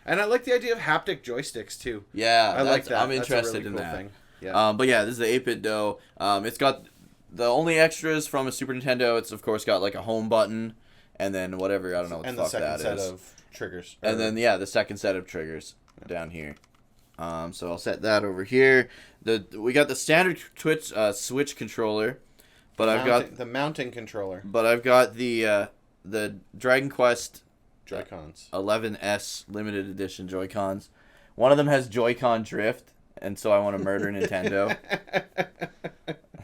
and I like the idea of haptic joysticks too. Yeah, I like that. I'm That's a interested really in cool that. thing. Yeah. But yeah, this is the 8-bit dough. It's got the only extras from a Super Nintendo. It's of course got like a home button, and then whatever, I don't know what And the the fuck second that set is. of triggers. And then the second set of triggers down here. So I'll set that over here. We got the standard Switch controller, but I've got the mounting controller. the Dragon Quest Joy-Cons. 11S limited edition Joy-Cons. One of them has Joy-Con drift, and so I want to murder Nintendo.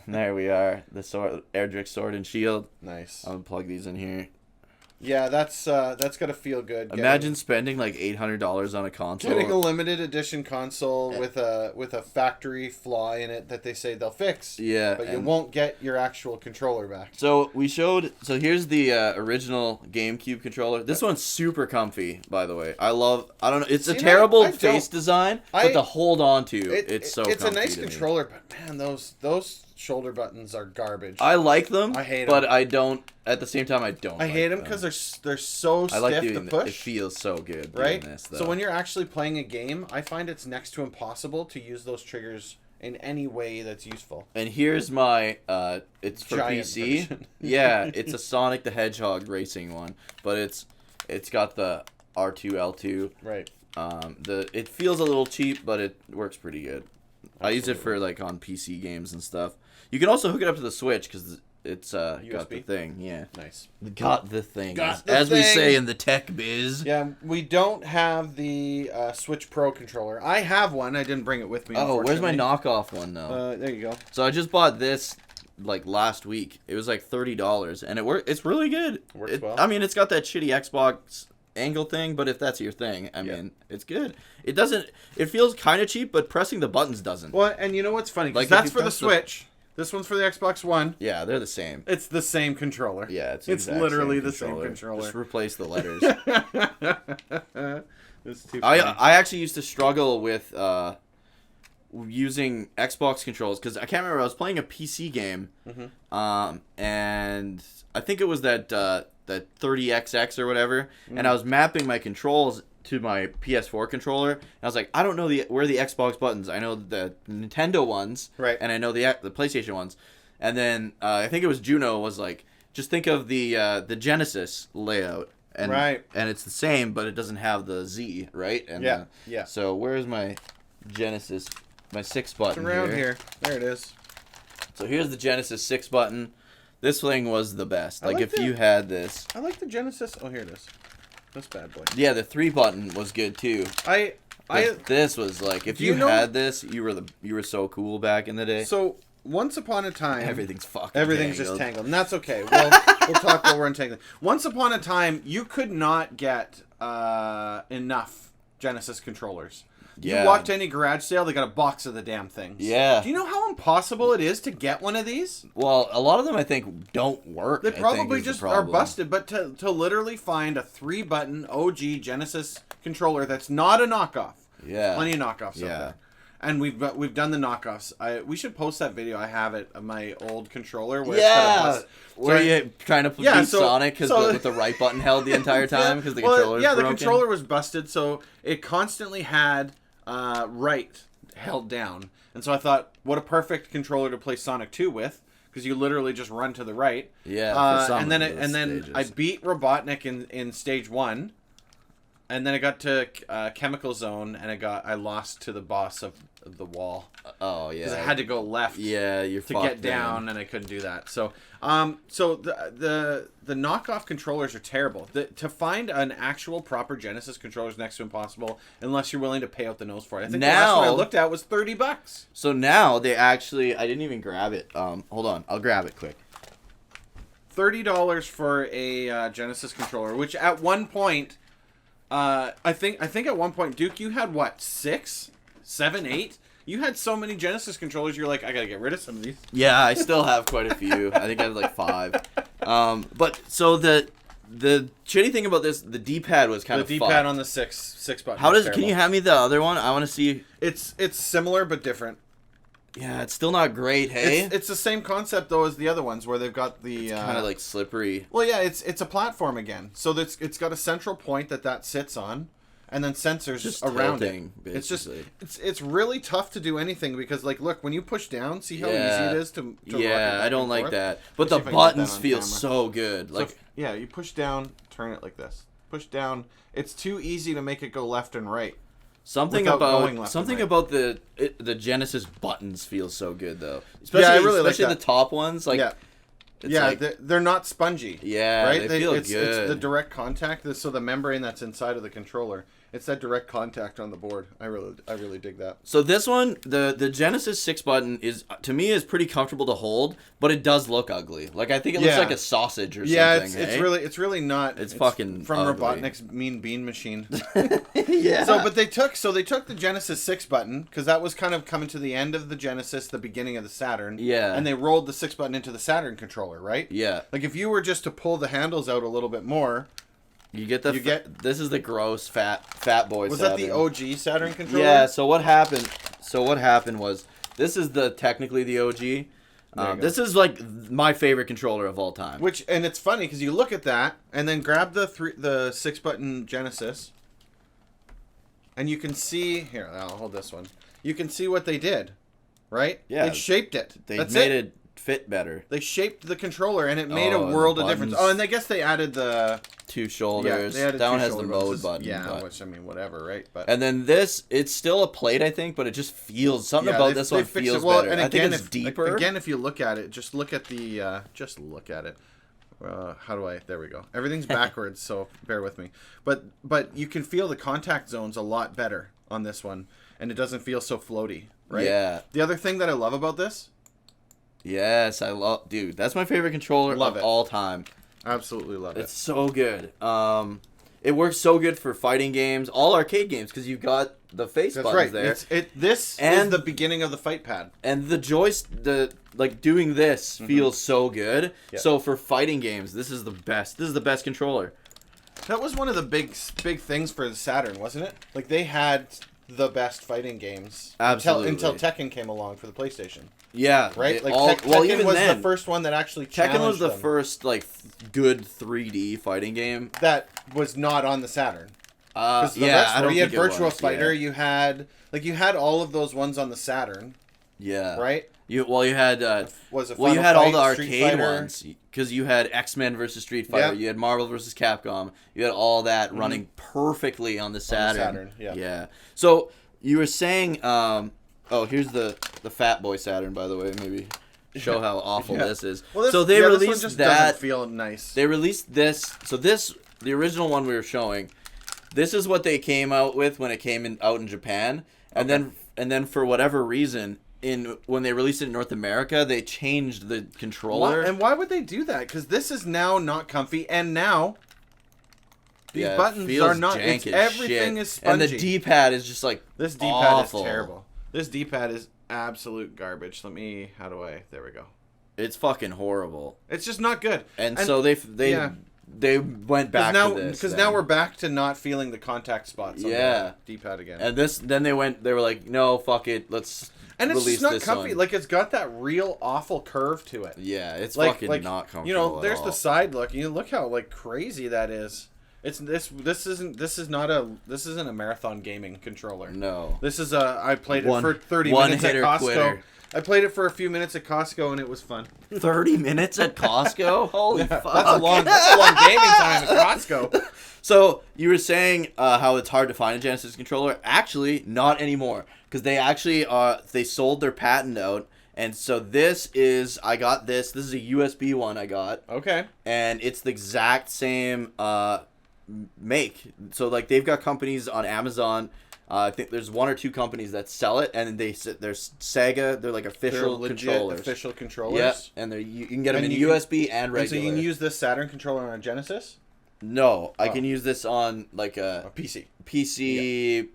There we are, the Erdrick Sword and Shield. Nice. I'm gonna plug these in here. Yeah, that's gotta feel good. Imagine spending like $800 on a console. Getting a limited edition console with a factory flaw in it that they say they'll fix. Yeah, But you won't get your actual controller back. So here's the original GameCube controller. This one's super comfy, by the way. I don't know, it's a terrible face design, but to hold on to, it's so comfy. It's a nice to me. controller, but man, those shoulder buttons are garbage. I like them. I hate but them. I don't. At the same time, I don't. I hate them because they're so stiff I like to push. It feels so good. Right. Doing this, though. So when you're actually playing a game, I find it's next to impossible to use those triggers in any way that's useful. And here's my it's for Giant PC. version. Yeah, it's a Sonic the Hedgehog racing one, but it's got the R2L2. Right. It feels a little cheap, but it works pretty good. Absolutely. I use it for like on PC games and stuff. You can also hook it up to the Switch because it's got the USB? thing. Yeah. Nice. Got the thing. Got the as we thing. say in the tech biz. Yeah, we don't have the Switch Pro controller. I have one. I didn't bring it with me. Oh, where's my unfortunately. knockoff one though? There you go. So I just bought this like last week. It was like $30, and it's really good. Works well. I mean, it's got that shitty Xbox angle thing, but if that's your thing, I mean, it's good. It doesn't. It feels kind of cheap, but pressing the buttons doesn't. Well, and you know what's funny? 'Cause Like, if that's you for the press the- Switch. This one's for the Xbox One. Yeah, they're the same. It's the same controller. Yeah, it's literally the same controller. Just replace the letters. It's too funny. I actually used to struggle with using Xbox controls because I can't remember. I was playing a PC game, and I think it was that 30XX or whatever, and I was mapping my controls to my PS4 controller. And I was like, I don't know where the Xbox buttons. I know the Nintendo ones, right? And I know the PlayStation ones. And then I think it was Juno was like, just think of the Genesis layout. And, right. And it's the same, but it doesn't have the Z, right? And, yeah. So where's my Genesis, my 6 button? It's around here. There it is. So here's the Genesis 6 button. This thing was the best. Like if the, you had this. I like the Genesis. Oh, here it is. This bad boy. Yeah, the 3 button was good too. This was like if you had this, you were so cool back in the day. So once upon a time, everything's just tangled, and that's okay. We'll talk while we're untangling. Once upon a time, you could not get enough Genesis controllers. Yeah. You walked to any garage sale, they got a box of the damn things. Yeah. Do you know how impossible it is to get one of these? Well, a lot of them I think don't work. They probably just are busted, but to literally find a 3-button OG Genesis controller that's not a knockoff. Yeah. Plenty of knockoffs out there. And we've done the knockoffs. We should post that video. I have it of my old controller where where you trying to beat Sonic because with the right button held the entire time because the controller was broken? The controller was busted, so it constantly had right held down. And so I thought, what a perfect controller to play Sonic 2 with, because you literally just run to the right. Yeah. And then I beat Robotnik in stage 1. And then I got to Chemical Zone, and I lost to the boss of the wall. Oh yeah. Because I had to go left. Yeah, to get down, and I couldn't do that. So, the knockoff controllers are terrible. To find an actual proper Genesis controller is next to impossible unless you're willing to pay out the nose for it. I think the last one I looked at was $30. So now they actually, I didn't even grab it. Hold on, I'll grab it quick. $30 for a Genesis controller, which at one point. I think at one point, Duke, you had what, 6, 7, 8? You had so many Genesis controllers. You're like, I gotta get rid of some of these. Yeah, I still have quite a few. I think I have like 5. But so the shitty thing about this, the D-pad was kind of the D-pad on the 6 button. How can you hand me the other one? I want to see. It's similar but different. Yeah, it's still not great, hey? It's the same concept, though, as the other ones, where they've got the... It's kind of, like, slippery. Well, yeah, it's a platform again. So it's got a central point that sits on, and then sensors just around tilting, it. Basically. It's really tough to do anything, because, like, look, when you push down, see how easy it is to yeah, I don't like that. But the buttons feel so good. Like, so you push down, turn it like this. Push down. It's too easy to make it go left and right. Something about the Genesis buttons feels so good though. Especially like the top ones. Like they're not spongy. Yeah, right. They feel good. It's the direct contact. So the membrane that's inside of the controller. It's that direct contact on the board. I really dig that. So this one, the Genesis 6 button is to me is pretty comfortable to hold, but it does look ugly. Like I think it looks like a sausage or something. Yeah, it's really not. It's fucking from ugly. Robotnik's Mean Bean Machine. Yeah. So they took the Genesis 6 button, because that was kind of coming to the end of the Genesis, the beginning of the Saturn. Yeah. And they rolled the 6 button into the Saturn controller, right? Yeah. Like if you were just to pull the handles out a little bit more. This is the gross fat boy. Was Saturn. that the OG Saturn controller? Yeah. So what happened was this is technically the OG. This is like my favorite controller of all time. And it's funny because you look at that and then grab the 6-button Genesis, and you can see here. I'll hold this one. You can see what they did, right? Yeah. They shaped it. They made it fit better. They shaped the controller, and it made a world of difference. Oh, and I guess they added the 2 shoulders. Yeah, that one has the mode button. Yeah, which I mean, whatever, right? But and then this, it's still a plate, I think, but it just feels something about this one feels better. And again, I think it's deeper. Again, if you look at it, just look at the, just look at it. How do I? There we go. Everything's backwards, so bear with me. But you can feel the contact zones a lot better on this one, and it doesn't feel so floaty, right? Yeah. The other thing that I love about this. Yes, dude, that's my favorite controller of all time. Absolutely love it. It's so good. It works so good for fighting games, all arcade games, because you've got the face buttons there. This is the beginning of the fight pad. And the doing this feels so good. Yep. So for fighting games, this is the best. This is the best controller. That was one of the big things for the Saturn, wasn't it? Like, they had the best fighting games. Absolutely. Until Tekken came along for the PlayStation. Yeah. Right? Like, well, Tekken even was then, the first one that actually Tekken was the them. first, like, good 3D fighting game. That was not on the Saturn. Yeah, rest, I don't you had think it Virtua was, Fighter, yeah. you had all of those ones on the Saturn. Yeah. Right? You had you had Final all the Fight, Street arcade Fighter. ones because you had X-Men versus Street Fighter, Yep. you had Marvel versus Capcom, you had all that running perfectly on the Saturn. Yeah. So you were saying, here's the Fat Boy Saturn, by the way. Maybe show how awful this is. Well, so they this one released just that. doesn't feel nice. They released this. So the original one we were showing. This is what they came out with when it came out in Japan, and then for whatever reason, when they released it in North America, they changed the controller. And why would they do that? Because this is now not comfy, and now these buttons are not. Everything is spongy. And the D-pad is just like this D-pad awful. is terrible. This D-pad is absolute garbage. There we go. It's fucking horrible. It's just not good. And so they went back to this. Because now we're back to not feeling the contact spots on the D-pad again. And then they were like, no, fuck it, let's and it's release just not this comfy. one. Like, it's got that real awful curve to it. Yeah, it's like, fucking not comfortable. You know, there's at all. the side look. You look how like crazy that is. It's this isn't a marathon gaming controller. No. This is I played it for 30 minutes at Costco. Quitter. I played it for a few minutes at Costco and it was fun. 30 minutes at Costco? Holy fuck. That's a long gaming time at Costco. So, you were saying how it's hard to find a Genesis controller. Actually, not anymore. Because they actually, they sold their patent out. And so I got this. This is a USB one I got. Okay. And it's the exact same make. So, like, they've got companies on Amazon. I think there's one or two companies that sell it, and there's Sega. They're like official controllers. Official controllers. Yeah, and you can get them in USB and regular. And so you can use this Saturn controller on a Genesis? No, I can use this on like a PC,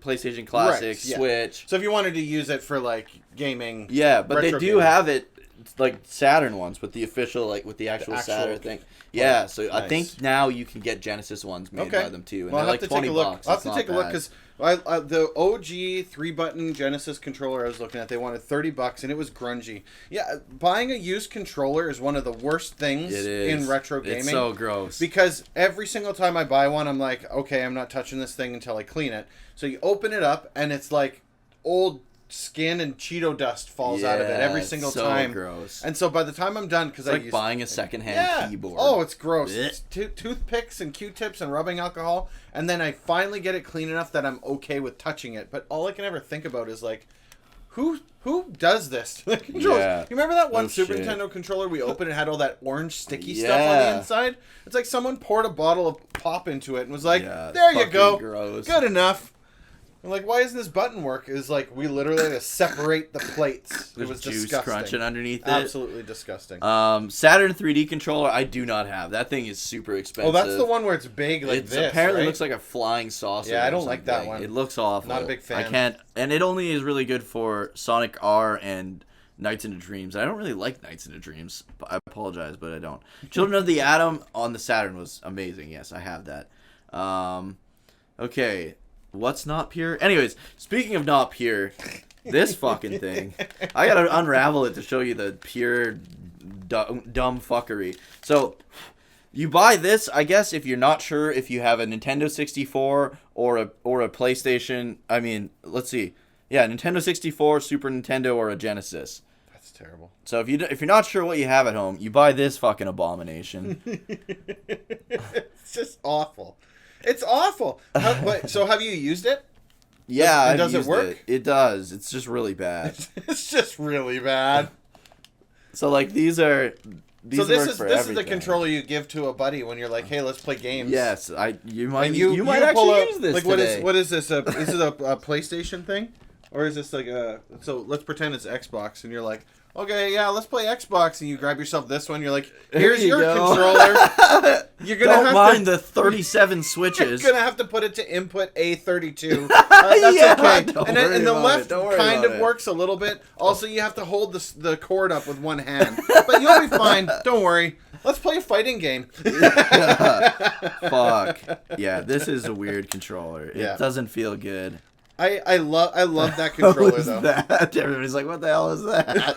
PlayStation Classic, Switch. So if you wanted to use it for like gaming, but they do have it like Saturn ones with the official, like with the actual Saturn thing. Yeah, so nice. I think now you can get Genesis ones made by them too, and they're like $20. I'll have to take a look because the OG 3-button Genesis controller I was looking at, they wanted $30 and it was grungy. Yeah, buying a used controller is one of the worst things in retro gaming. It's so gross. Because every single time I buy one, I'm like, okay, I'm not touching this thing until I clean it. So you open it up and it's like old skin and Cheeto dust falls out of it every single time. Gross. And so by the time I'm done, because it's like buying a secondhand keyboard. Oh, it's gross. It's toothpicks and Q-tips and rubbing alcohol, and then I finally get it clean enough that I'm okay with touching it. But all I can ever think about is like, who does this? You remember that one Super Nintendo controller we opened and had all that orange sticky stuff on the inside? It's like someone poured a bottle of pop into it and was like, there you go, gross. Good enough. I'm like, why doesn't this button work? Is like we literally had to separate the plates. It was juice disgusting. crunching underneath it. Absolutely disgusting. Saturn 3D controller, I do not have. That thing is super expensive. Oh, that's the one where it's big like this. It apparently looks like a flying saucer. Yeah, I don't like that one. It looks awful. Not a big fan. I can't, and it only is really good for Sonic R and Nights into Dreams. I don't really like Nights into Dreams. I apologize, but I don't. Children of the Atom on the Saturn was amazing. Yes, I have that. Okay. What's not pure? Anyways, speaking of not pure, this fucking thing. I gotta unravel it to show you the pure dumb fuckery. So, you buy this, I guess, if you're not sure if you have a Nintendo 64 or a PlayStation. I mean, let's see. Yeah, Nintendo 64, Super Nintendo, or a Genesis. That's terrible. So if you're not sure what you have at home, you buy this fucking abomination. It's just awful. It's awful. So have you used it? Yeah, does it work? It does. It's just really bad. It's just really bad. So like these so this is everything. the controller you give to a buddy when you're like, hey, let's play games. Yes, you might actually actually use this. What is this? Is it a PlayStation thing, or is this like a? So let's pretend it's Xbox, and you're like, okay, yeah, let's play Xbox, and you grab yourself this one. You're like, here's your controller. You're gonna mind the 37 switches. You're gonna have to put it to input A32. That's okay. And the left kind of works a little bit. Also, you have to hold the cord up with one hand, but you'll be fine. Don't worry. Let's play a fighting game. Fuck. Yeah, this is a weird controller. It doesn't feel good. I love that controller though. That? Everybody's like, what the hell is that?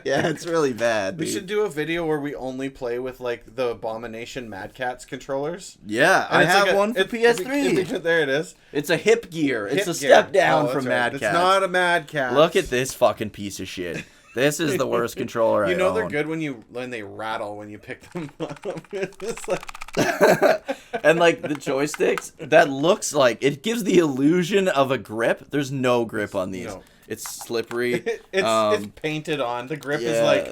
Yeah, it's really bad. We should do a video where we only play with like the Abomination Mad Catz controllers. Yeah, and I have one for PS3. There it is. It's a hip gear. It's a step down from Mad Catz. It's not a Mad Catz. Look at this fucking piece of shit. This is the worst controller I own. You know they're good when they rattle when you pick them up. It's like... And like the joysticks, that looks like it gives the illusion of a grip. There's no grip on these. No. It's slippery. It's painted on. The grip is like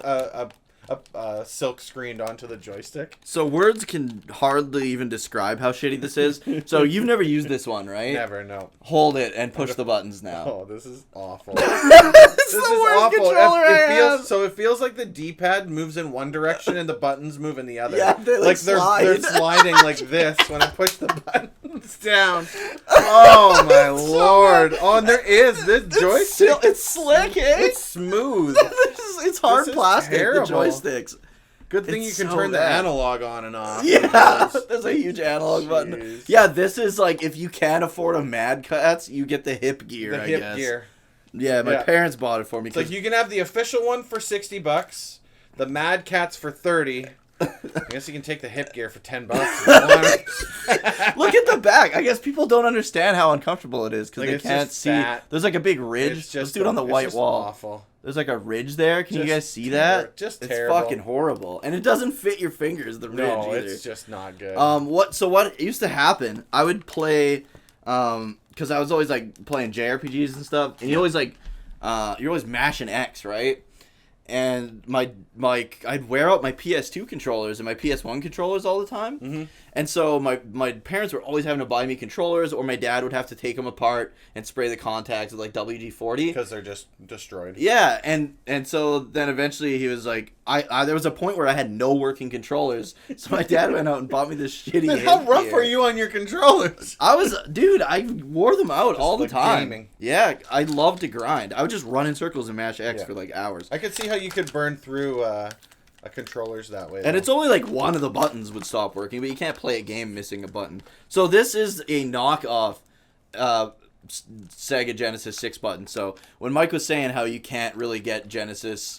a silk screened onto the joystick. So words can hardly even describe how shitty this is. So you've never used this one, right? Never, no. Hold it and push the buttons now. Oh, this is awful. This is the worst controller I have. So it feels like the D-pad moves in one direction and the buttons move in the other. Yeah, they're sliding like this when I push the buttons down. Oh my lord! Oh, and there is this joystick. It's slick, eh? It's smooth. It's hard plastic. Terrible. The joysticks. Good thing you can turn the analog on and off. Yeah, there's a huge analog button. Yeah, this is like if you can't afford a Mad Catz, you get the hip gear. The hip gear. Yeah, my parents bought it for me. It's like you can have the official one for $60, the Mad Catz for $30. I guess you can take the hip gear for $10. Look at the back. I guess people don't understand how uncomfortable it is because like they can't see. Fat. There's like a big ridge. Let's do it on the white wall. Awful. There's like a ridge there. Can you guys see that? Just it's terrible. Fucking horrible, and it doesn't fit your fingers. The ridge. No, either. it's just not good. What used to happen? I would play, because I was always like playing JRPGs and stuff, and you always like, you're always mashing X, right? And I'd wear out my PS2 controllers and my PS1 controllers all the time. Mm-hmm. And so my parents were always having to buy me controllers, or my dad would have to take them apart and spray the contacts with like WD-40 because they're just destroyed. Yeah, and so then eventually he was like, I there was a point where I had no working controllers, so my dad went out and bought me this shitty. Man, how rough are you on your controllers? I wore them out all the time. Gaming. Yeah, I loved to grind. I would just run in circles and mash X for like hours. I could see how you could burn through a controllers that way. And it's only like one of the buttons would stop working, but you can't play a game missing a button. So this is a knockoff Sega Genesis 6 button. So when Mike was saying how you can't really get Genesis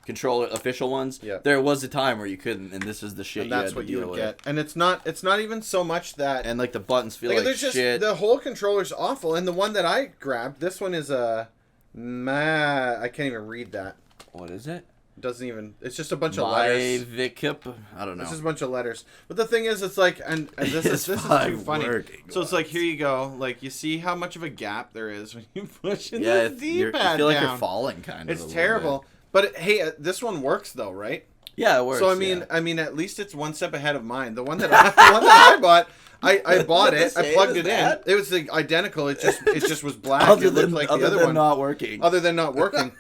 controller official ones, there was a time where you couldn't, and this is the shit. And that's what you would get. And it's not even so much that. And like the buttons feel like shit. The whole controller's awful. And the one that I grabbed, this one is I can't even read that. What is it? Doesn't even. It's just a bunch of letters. I don't know. It's just a bunch of letters. But the thing is, it's like, and this is too funny. So it's like, here you go. Like, you see how much of a gap there is when you push in the D-pad down. You feel like you're falling, kind of. It's terrible. But hey, this one works though, right? Yeah, it works. So I mean, at least it's one step ahead of mine. The one that I bought. I bought it. I plugged it in. It was identical. It just was black. Other it looked like the other one. Not working. Other than not working.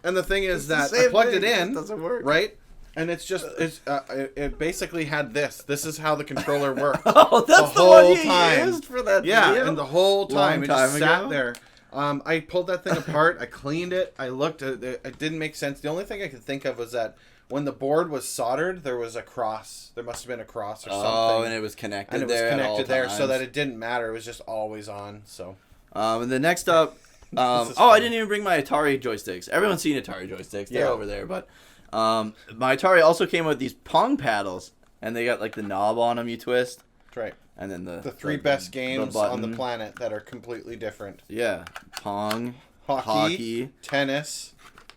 And the thing is that I plugged it in. It doesn't work. Right? And it basically had this. This is how the controller worked. Oh, that's the one you used for that video? Yeah, and the whole time it just sat there. I pulled that thing apart. I cleaned it. I looked at it. It didn't make sense. The only thing I could think of was that when the board was soldered, there was a cross. There must have been a cross or something. Oh, and it was connected. And it was connected there, so that it didn't matter. It was just always on. So. And the next up. I didn't even bring my Atari joysticks. Everyone's seen Atari joysticks. They're over there, but my Atari also came with these Pong paddles, and they got like the knob on them you twist. That's right. And then the three best games on the planet that are completely different. Yeah, Pong, hockey, tennis,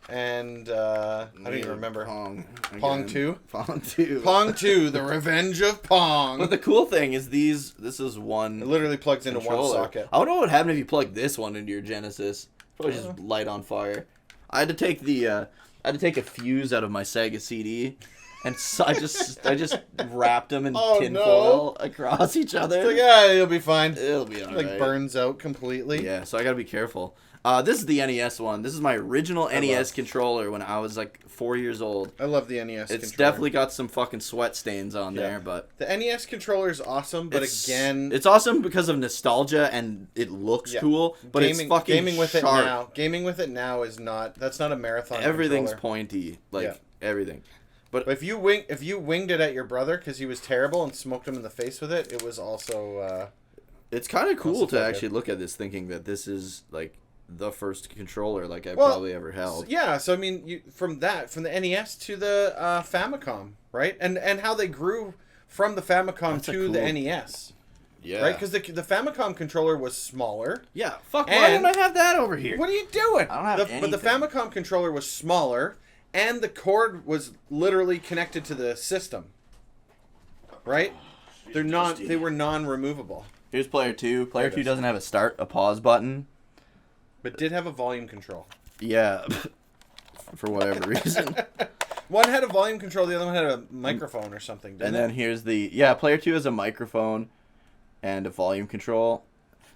and I don't even remember. Pong 2? Pong 2. Pong 2, The Revenge of Pong. But the cool thing is this is one. It literally plugs into one socket. I wonder what would happen if you plugged this one into your Genesis. Probably just light on fire. I had to take a fuse out of my Sega CD. And so I just wrapped them in tinfoil across each other. It's like, it'll be fine. It'll be alright. Like burns out completely. Yeah, so I gotta be careful. This is the NES one. This is my original NES controller when I was like 4 years old. I love the NES It's definitely got some fucking sweat stains on there, but... The NES controller is awesome, but again... It's awesome because of nostalgia and it looks cool, but it's fucking gaming with sharp. it now. Gaming with it now is not... That's not a marathon Everything's controller. pointy. Like, everything. But if you winged it at your brother because he was terrible and smoked him in the face with it, it was also. It's kind of cool to actually look at this, thinking that this is like the first controller like I've probably ever held. Yeah, so I mean, from the NES to the Famicom, right? And how they grew from the Famicom to the NES. Yeah. Right? Because the Famicom controller was smaller. Yeah. Fuck, why don't I have that over here? What are you doing? I don't have anything. But the Famicom controller was smaller, and the cord was literally connected to the system. Right? They were non-removable. Here's player 2. Player 2 doesn't have a pause button. But did have a volume control. Yeah. For whatever reason. One had a volume control, the other one had a microphone or something. And then here's player 2 has a microphone and a volume control.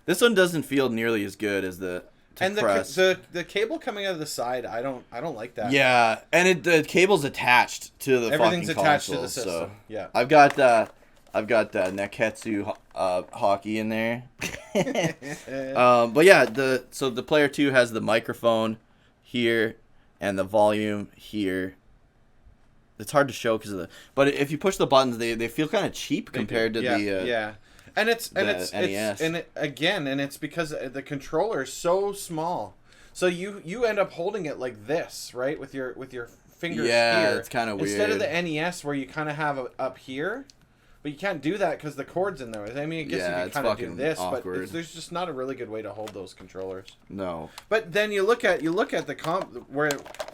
This one doesn't feel nearly as good as the the cable coming out of the side, I don't like that. Yeah, and the cable's attached to the everything's fucking attached console, to the system. So yeah. I've got Neketsu hockey in there. But yeah, the player 2 has the microphone here and the volume here. It's hard to show but if you push the buttons, they feel kind of cheap compared to the and it's NES. It's because the controller is so small, so you end up holding it like this, right, with your fingers here. Yeah, it's kind of weird. Instead of the NES where you kind of have up here. But you can't do that because the cord's in there. I mean, I guess you could kind of do this, awkward. But there's just not a really good way to hold those controllers. No. But then you look at the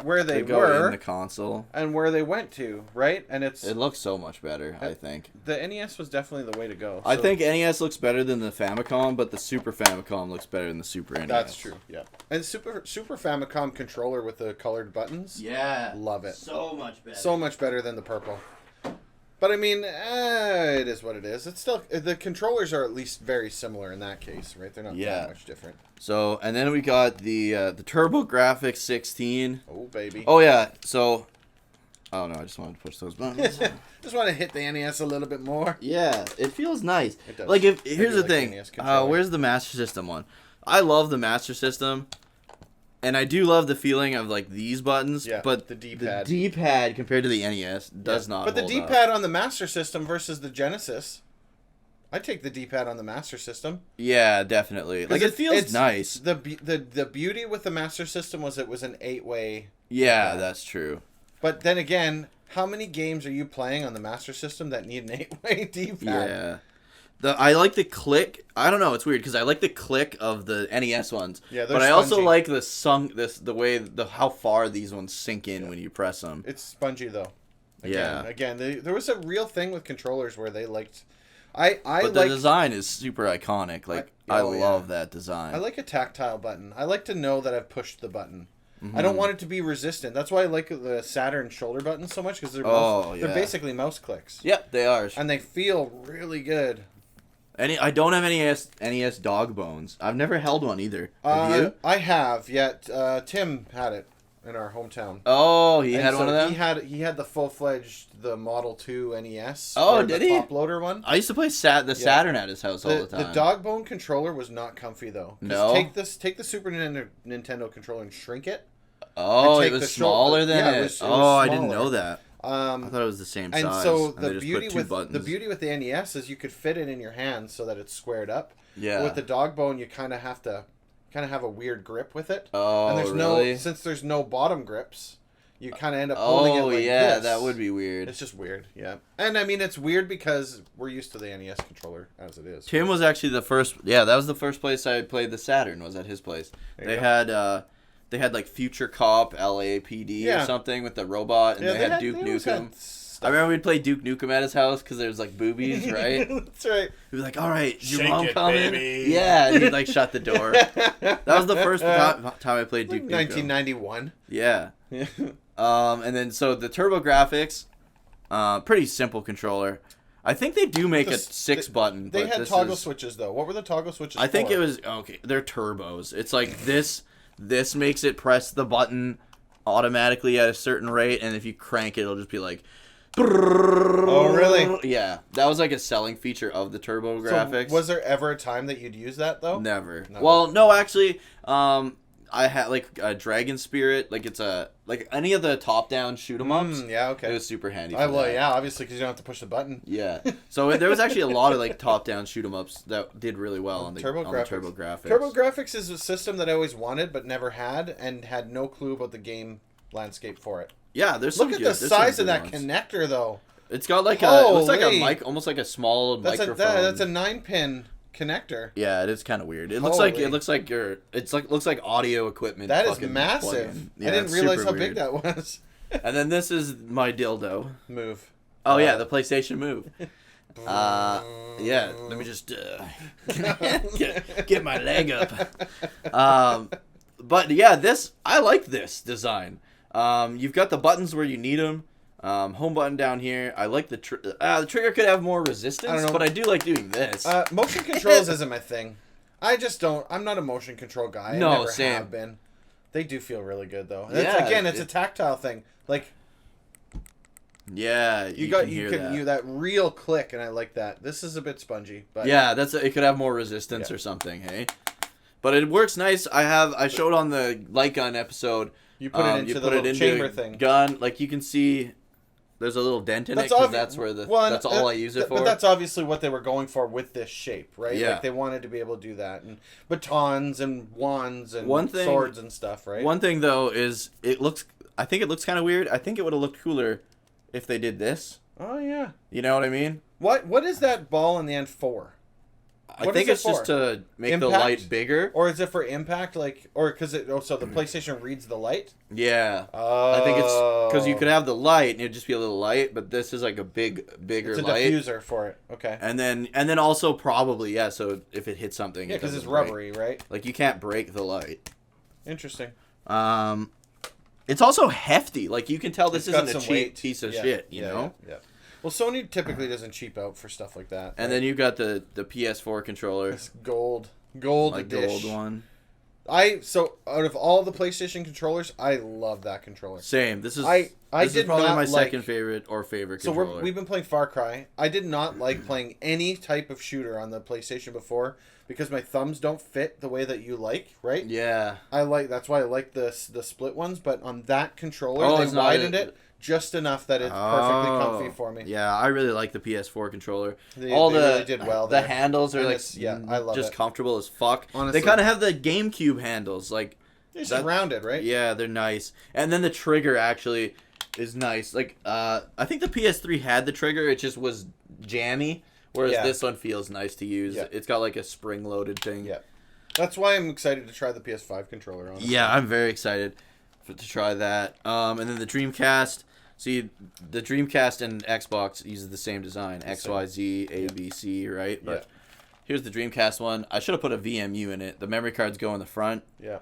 where they go were in the console and where they went to, right? And it looks so much better. I think the NES was definitely the way to go. I think NES looks better than the Famicom, but the Super Famicom looks better than the Super NES. That's true. Yeah. And Super Famicom controller with the colored buttons. Yeah. Love it. So much better. So much better than the purple. But I mean, it is what it is. It's still the controllers are at least very similar in that case, right? They're not that much different. So, and then we got the TurboGrafx 16. Oh baby. Oh yeah. So, oh no, I just wanted to push those buttons. Just want to hit the NES a little bit more. Yeah, it feels nice. It does. Like here's the thing. The where's the Master System one? I love the Master System. And I do love the feeling of like these buttons, but the D-pad. The D-pad compared to the NES does not. But the D-pad on the Master System versus the Genesis, I'd take the D-pad on the Master System. Yeah, definitely. Like it feels nice. The beauty with the Master System was it was an 8-way. Yeah, that's true. But then again, how many games are you playing on the Master System that need an 8-way D-pad? Yeah. I like the click. I don't know. It's weird because I like the click of the NES ones. Yeah, but I also like how far these ones sink in when you press them. It's spongy though. Again, there was a real thing with controllers where they liked. But the design is super iconic. Like I love that design. I like a tactile button. I like to know that I've pushed the button. Mm-hmm. I don't want it to be resistant. That's why I like the Saturn shoulder buttons so much because they're basically mouse clicks. Yep, they are, and they feel really good. I don't have any NES dog bones. I've never held one either. Have you? I have. Yet Tim had it in our hometown. Oh, he had one of them. He had the full-fledged Model 2 NES. Oh, did he? Top loader one. I used to play Saturn at his house all the time. The dog bone controller was not comfy though. No. Take the Super Nintendo controller and shrink it. Oh, it was smaller than it. It was smaller. I didn't know that. I thought it was the same size. And so the beauty with the NES is you could fit it in your hand so that it's squared up. Yeah. But with the dog bone, you kind of have a weird grip with it. Oh, and really? Since there's no bottom grips, you kind of end up holding it like this. Yeah, that would be weird. It's just weird, yeah. And I mean, it's weird because we're used to the NES controller as it is. Tim was actually the first. Yeah, that was the first place I played the Saturn. Was at his place. They had like Future Cop, LAPD or something with the robot, and they had Duke Nukem. I remember we'd play Duke Nukem at his house because there was like boobies, right? That's right. We'd be like, "All right, is your Shake mom it, coming?" baby. Yeah, and he'd like shut the door. That was the first time I played Duke Nukem. 1991. Yeah. And then so the TurboGrafx, pretty simple controller. I think they do make a 6-button. They had toggle switches though. What were the toggle switches? I think it was they're turbos. It's like this. This makes it press the button automatically at a certain rate, and if you crank it, it'll just be like. Oh, really? Yeah, that was like a selling feature of the TurboGrafx. So was there ever a time that you'd use that though? Never. Well, no, actually, I had like a Dragon Spirit, like it's a like any of the top down shoot 'em ups. Yeah, okay. It was super handy. Yeah, obviously because you don't have to push the button. Yeah, so there was actually a lot of like top down shoot 'em ups that did really well on the TurboGrafx. TurboGrafx is a system that I always wanted but never had, and had no clue about the game landscape for it. Yeah, there's look at the size of that connector though. It's got like it looks like a mic, almost like a small microphone. That's a 9-pin connector. Yeah, it is kind of weird. It looks like audio equipment. That is massive. Yeah, I didn't realize how big that was. And then this is my dildo. Move. Oh yeah, the PlayStation Move. Yeah, let me just get my leg up. But yeah, I like this design. You've got the buttons where you need them. Home button down here. I like the trigger could have more resistance, but I do like doing this. Motion controls isn't my thing. I just don't. I'm not a motion control guy. No, I never same. have been. They do feel really good though. Yeah, it's a tactile thing. Like, yeah, you can that real click, and I like that. This is a bit spongy, but yeah, it could have more resistance or something. Hey, but it works nice. I showed on the light gun episode. You put it into the little chamber thing. Gun, like you can see. There's a little dent in it because that's where that's all I use it for. But that's obviously what they were going for with this shape, right? Yeah. Like they wanted to be able to do that, and batons and wands and swords and stuff, right? One thing though is I think it looks kind of weird. I think it would have looked cooler if they did this. Oh yeah. You know what I mean? What is that ball in the end for? I think it's just to make the light bigger. Or is it for impact? So the PlayStation reads the light? Yeah. I think it's because you could have the light and it'd just be a little light, but this is like a bigger it's a light. diffuser for it. Okay. And then also probably, so if it hits something. Yeah, because it's rubbery, right? Like you can't break the light. Interesting. It's also hefty. Like you can tell this isn't a cheap piece of shit, you know? Yeah. Well, Sony typically doesn't cheap out for stuff like that. And then you've got the PS4 controller. This gold one. Out of all the PlayStation controllers, I love that controller. Same. This is probably my second favorite controller. So we've been playing Far Cry. I did not like playing any type of shooter on the PlayStation before because my thumbs don't fit the way that you like, right? Yeah. That's why I like the split ones, but on that controller they widened it just enough that it's perfectly comfy for me. Yeah, I really like the PS4 controller. They really did well the there. handles are I love just it. comfortable as fuck. Honestly. They kind of have the GameCube handles, like they're just rounded, right? Yeah, they're nice. And then the trigger actually is nice. Like I think the PS3 had the trigger, it just was jammy, whereas this one feels nice to use. Yeah. It's got like a spring-loaded thing. Yeah. That's why I'm excited to try the PS5 controller on. Yeah, I'm very excited to try that. And then the Dreamcast. See, the Dreamcast and Xbox uses the same design. X, Y, Z, A, B, C, right? But here's the Dreamcast one. I should have put a VMU in it. The memory cards go in the front. Yeah.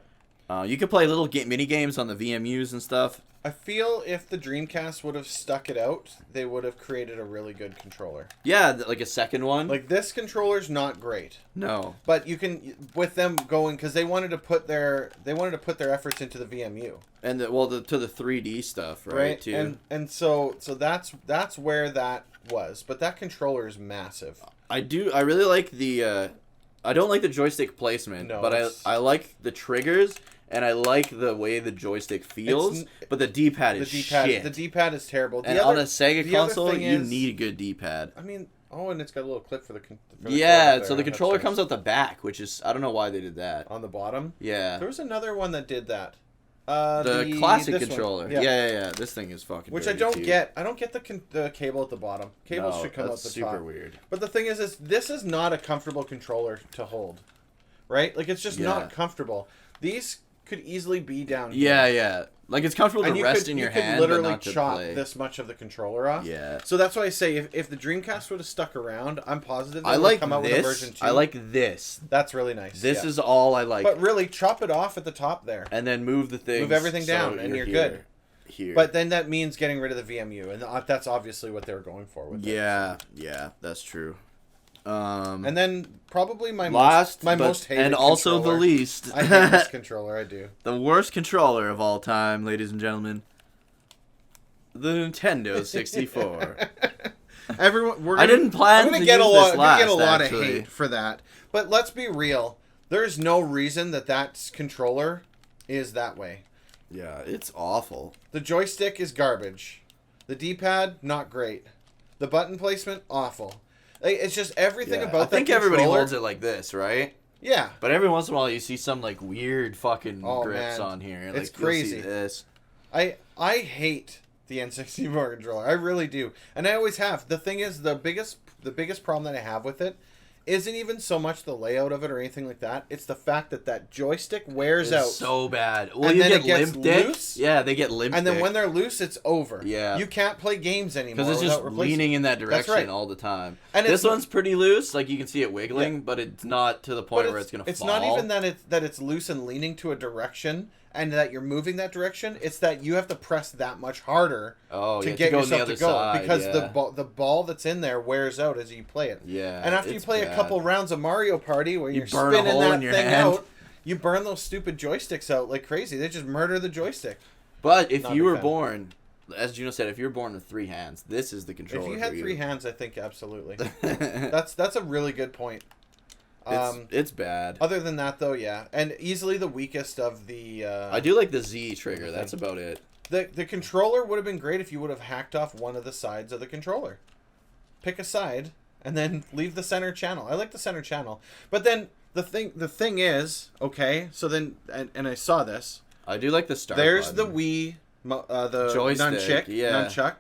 You could play little mini games on the VMUs and stuff. I feel if the Dreamcast would have stuck it out, they would have created a really good controller. Yeah, like a second one. Like this controller's not great. No. But you can with them going because they wanted to put their efforts into the VMU and to the 3D stuff, right? Too. And so that's where that was. But that controller is massive. I really like the. I don't like the joystick placement, but I like the triggers. And I like the way the joystick feels, but the D-pad is shit. The D-pad is terrible. And on a Sega console, you need a good D-pad. I mean, and it's got a little clip for the so the controller comes out the back, which is, I don't know why they did that. On the bottom? Yeah. There was another one that did that. The classic controller. Yeah. This thing is fucking which I don't get. I don't get the cable at the bottom. Cables should come out the top. Super weird. But the thing is this is not a comfortable controller to hold. Right? Like, it's just not comfortable. These could easily be down here. Yeah. Like, it's comfortable to rest in your hand, but not to play. You could literally chop this much of the controller off. Yeah. So that's why I say if the Dreamcast would have stuck around, I'm positive they would come out with a version 2. I like this. That's really nice. This is all I like. But really, chop it off at the top there. And then move the thing. Move everything down, and you're good. Here. But then that means getting rid of the VMU, and that's obviously what they were going for with it. Yeah, that's true. And then probably my most hated and also the least. I hate this controller. I do. The worst controller of all time, ladies and gentlemen. The Nintendo 64. I didn't plan to use this last. I'm gonna get a lot of hate for that. But let's be real. There's no reason that controller is that way. Yeah, it's awful. The joystick is garbage. The D-pad, not great. The button placement, awful. Like, it's just everything about that I think everybody controller- holds it like this, right? Yeah. But every once in a while, you see some like weird fucking Oh, grips man. on here. Like, It's you'll see crazy. this. I hate the N64 controller. I really do. And I always have. The thing is, the biggest problem that I have with it isn't even so much the layout of it or anything like that. It's the fact that that joystick wears out. So bad. Well, And you then get it gets limp dick. loose. Yeah, they get limp And then dick. when they're loose, it's over. Yeah. You can't play games anymore Because it's just without replacing. leaning in that direction right. all the time. And this it's- one's pretty loose. Like, you can see it wiggling, but it's not to the point where it's going to fall. It's not even that it's loose and leaning to a direction and that you're moving that direction. It's that you have to press that much harder to get go on the yourself other to go. side, Because yeah. the ball that's in there wears out as you play it. Yeah, And after you it's play a bad. couple rounds of Mario Party where you're burn a spinning hole that in your thing hand. out, you burn those stupid joysticks out like crazy. They just murder the joystick. But if Not a you big were fan. born, as Juno said, if you were born with 3 hands, this is the controller If you had for 3 hands, I think absolutely. it's That's a really good point. it's bad. Other than that, though, yeah, and easily the weakest of the. I do like the Z trigger. That's about it. The controller would have been great if you would have hacked off one of the sides of the controller. Pick a side and then leave the center channel. I like the center channel, but then the thing is, okay. So then, and I saw this. I do like the start. There's button. the Wii, the Joystick, nunchuck,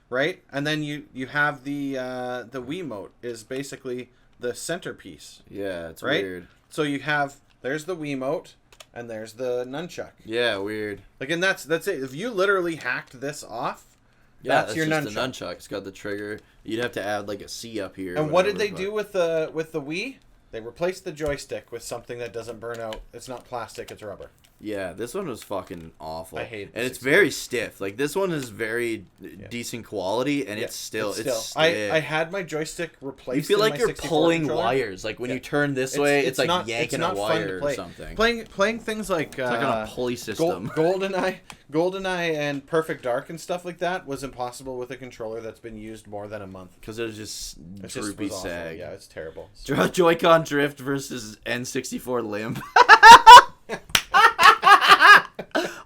right? And then you have the Wiimote is basically the centerpiece. Yeah, it's right? weird. So you have there's the Wiimote and there's the nunchuck. Yeah, weird. Like, and that's it. If you literally hacked this off, Yeah, that's your just nunchuck. the nunchuck. It's got the trigger. You'd have to add like a C up here. And what did they do with the Wii? They replaced the joystick with something that doesn't burn out. It's not plastic, it's rubber. Yeah, this one was fucking awful. I hate and the it's very stiff. Like, this one is very decent quality, and it's still. Stiff. I had my joystick replaced. You feel in like my you're 64 pulling controller. wires. Like, when you turn this way, it's like yanking a wire or something. Playing things like It's like on a pulley system. GoldenEye and Perfect Dark and stuff like that was impossible with a controller that's been used more than a month. Because it was just It just droopy was awful. sag. Yeah, it's terrible. Joy-Con drift versus N64 limp.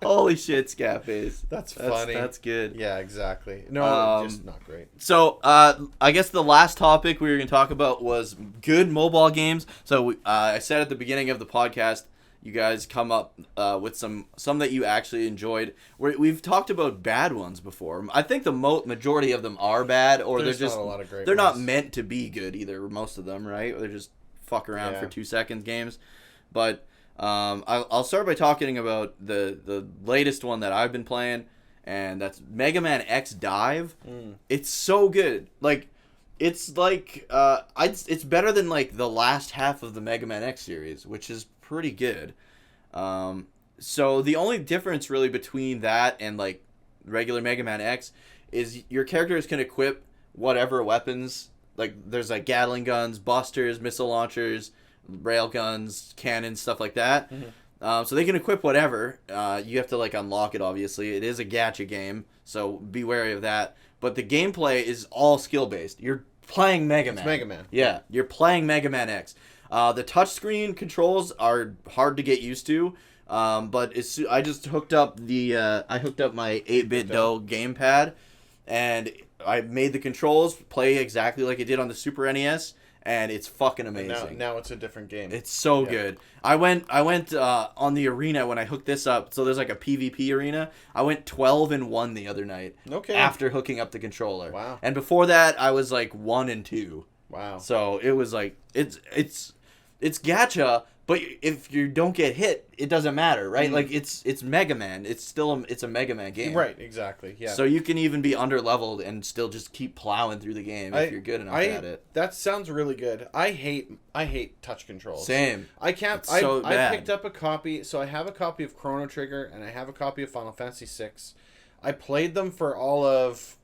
Holy shit, Scaface. That's funny. That's good. Yeah, exactly. No, just not great. So, I guess the last topic we were going to talk about was good mobile games. So, I said at the beginning of the podcast, you guys come up with some that you actually enjoyed. We've talked about bad ones before. I think the majority of them are bad, or There's they're just not a lot of great they're not ones. meant to be good either. Most of them, right? Or they're just fuck around Yeah. for 2 seconds games. But I'll start by talking about the latest one that I've been playing, and that's Mega Man X Dive. It's so good. Like, it's it's better than like the last half of the Mega Man X series, which is pretty good. So the only difference really between that and like regular Mega Man X is your characters can equip whatever weapons. Like, there's like Gatling guns, busters, missile launchers, rail guns, cannons, stuff like that. So they can equip whatever. You have to like unlock it, obviously. It is a gacha game, so be wary of that. But the gameplay is all skill based. You're playing Mega Man. It's Mega Man. Yeah, you're playing Mega Man X. The touchscreen controls are hard to get used to. But I just hooked up my 8-bit Do gamepad, and I made the controls play exactly like it did on the Super NES, and it's fucking amazing. Now it's a different game. It's so good. I went on the arena when I hooked this up. So there's like a PvP arena. I went 12-1 the other night. Okay. After hooking up the controller. Wow. And before that, I was like 1-2. Wow. So it was like it's gacha, but if you don't get hit, it doesn't matter, right? Like, it's Mega Man. It's still a Mega Man game. Right, exactly. Yeah. So you can even be under-leveled and still just keep plowing through the game if you're good enough at it. That sounds really good. I hate touch controls. Same. I can't. It's so I bad. picked up a copy. So I have a copy of Chrono Trigger and I have a copy of Final Fantasy VI. I played them for all of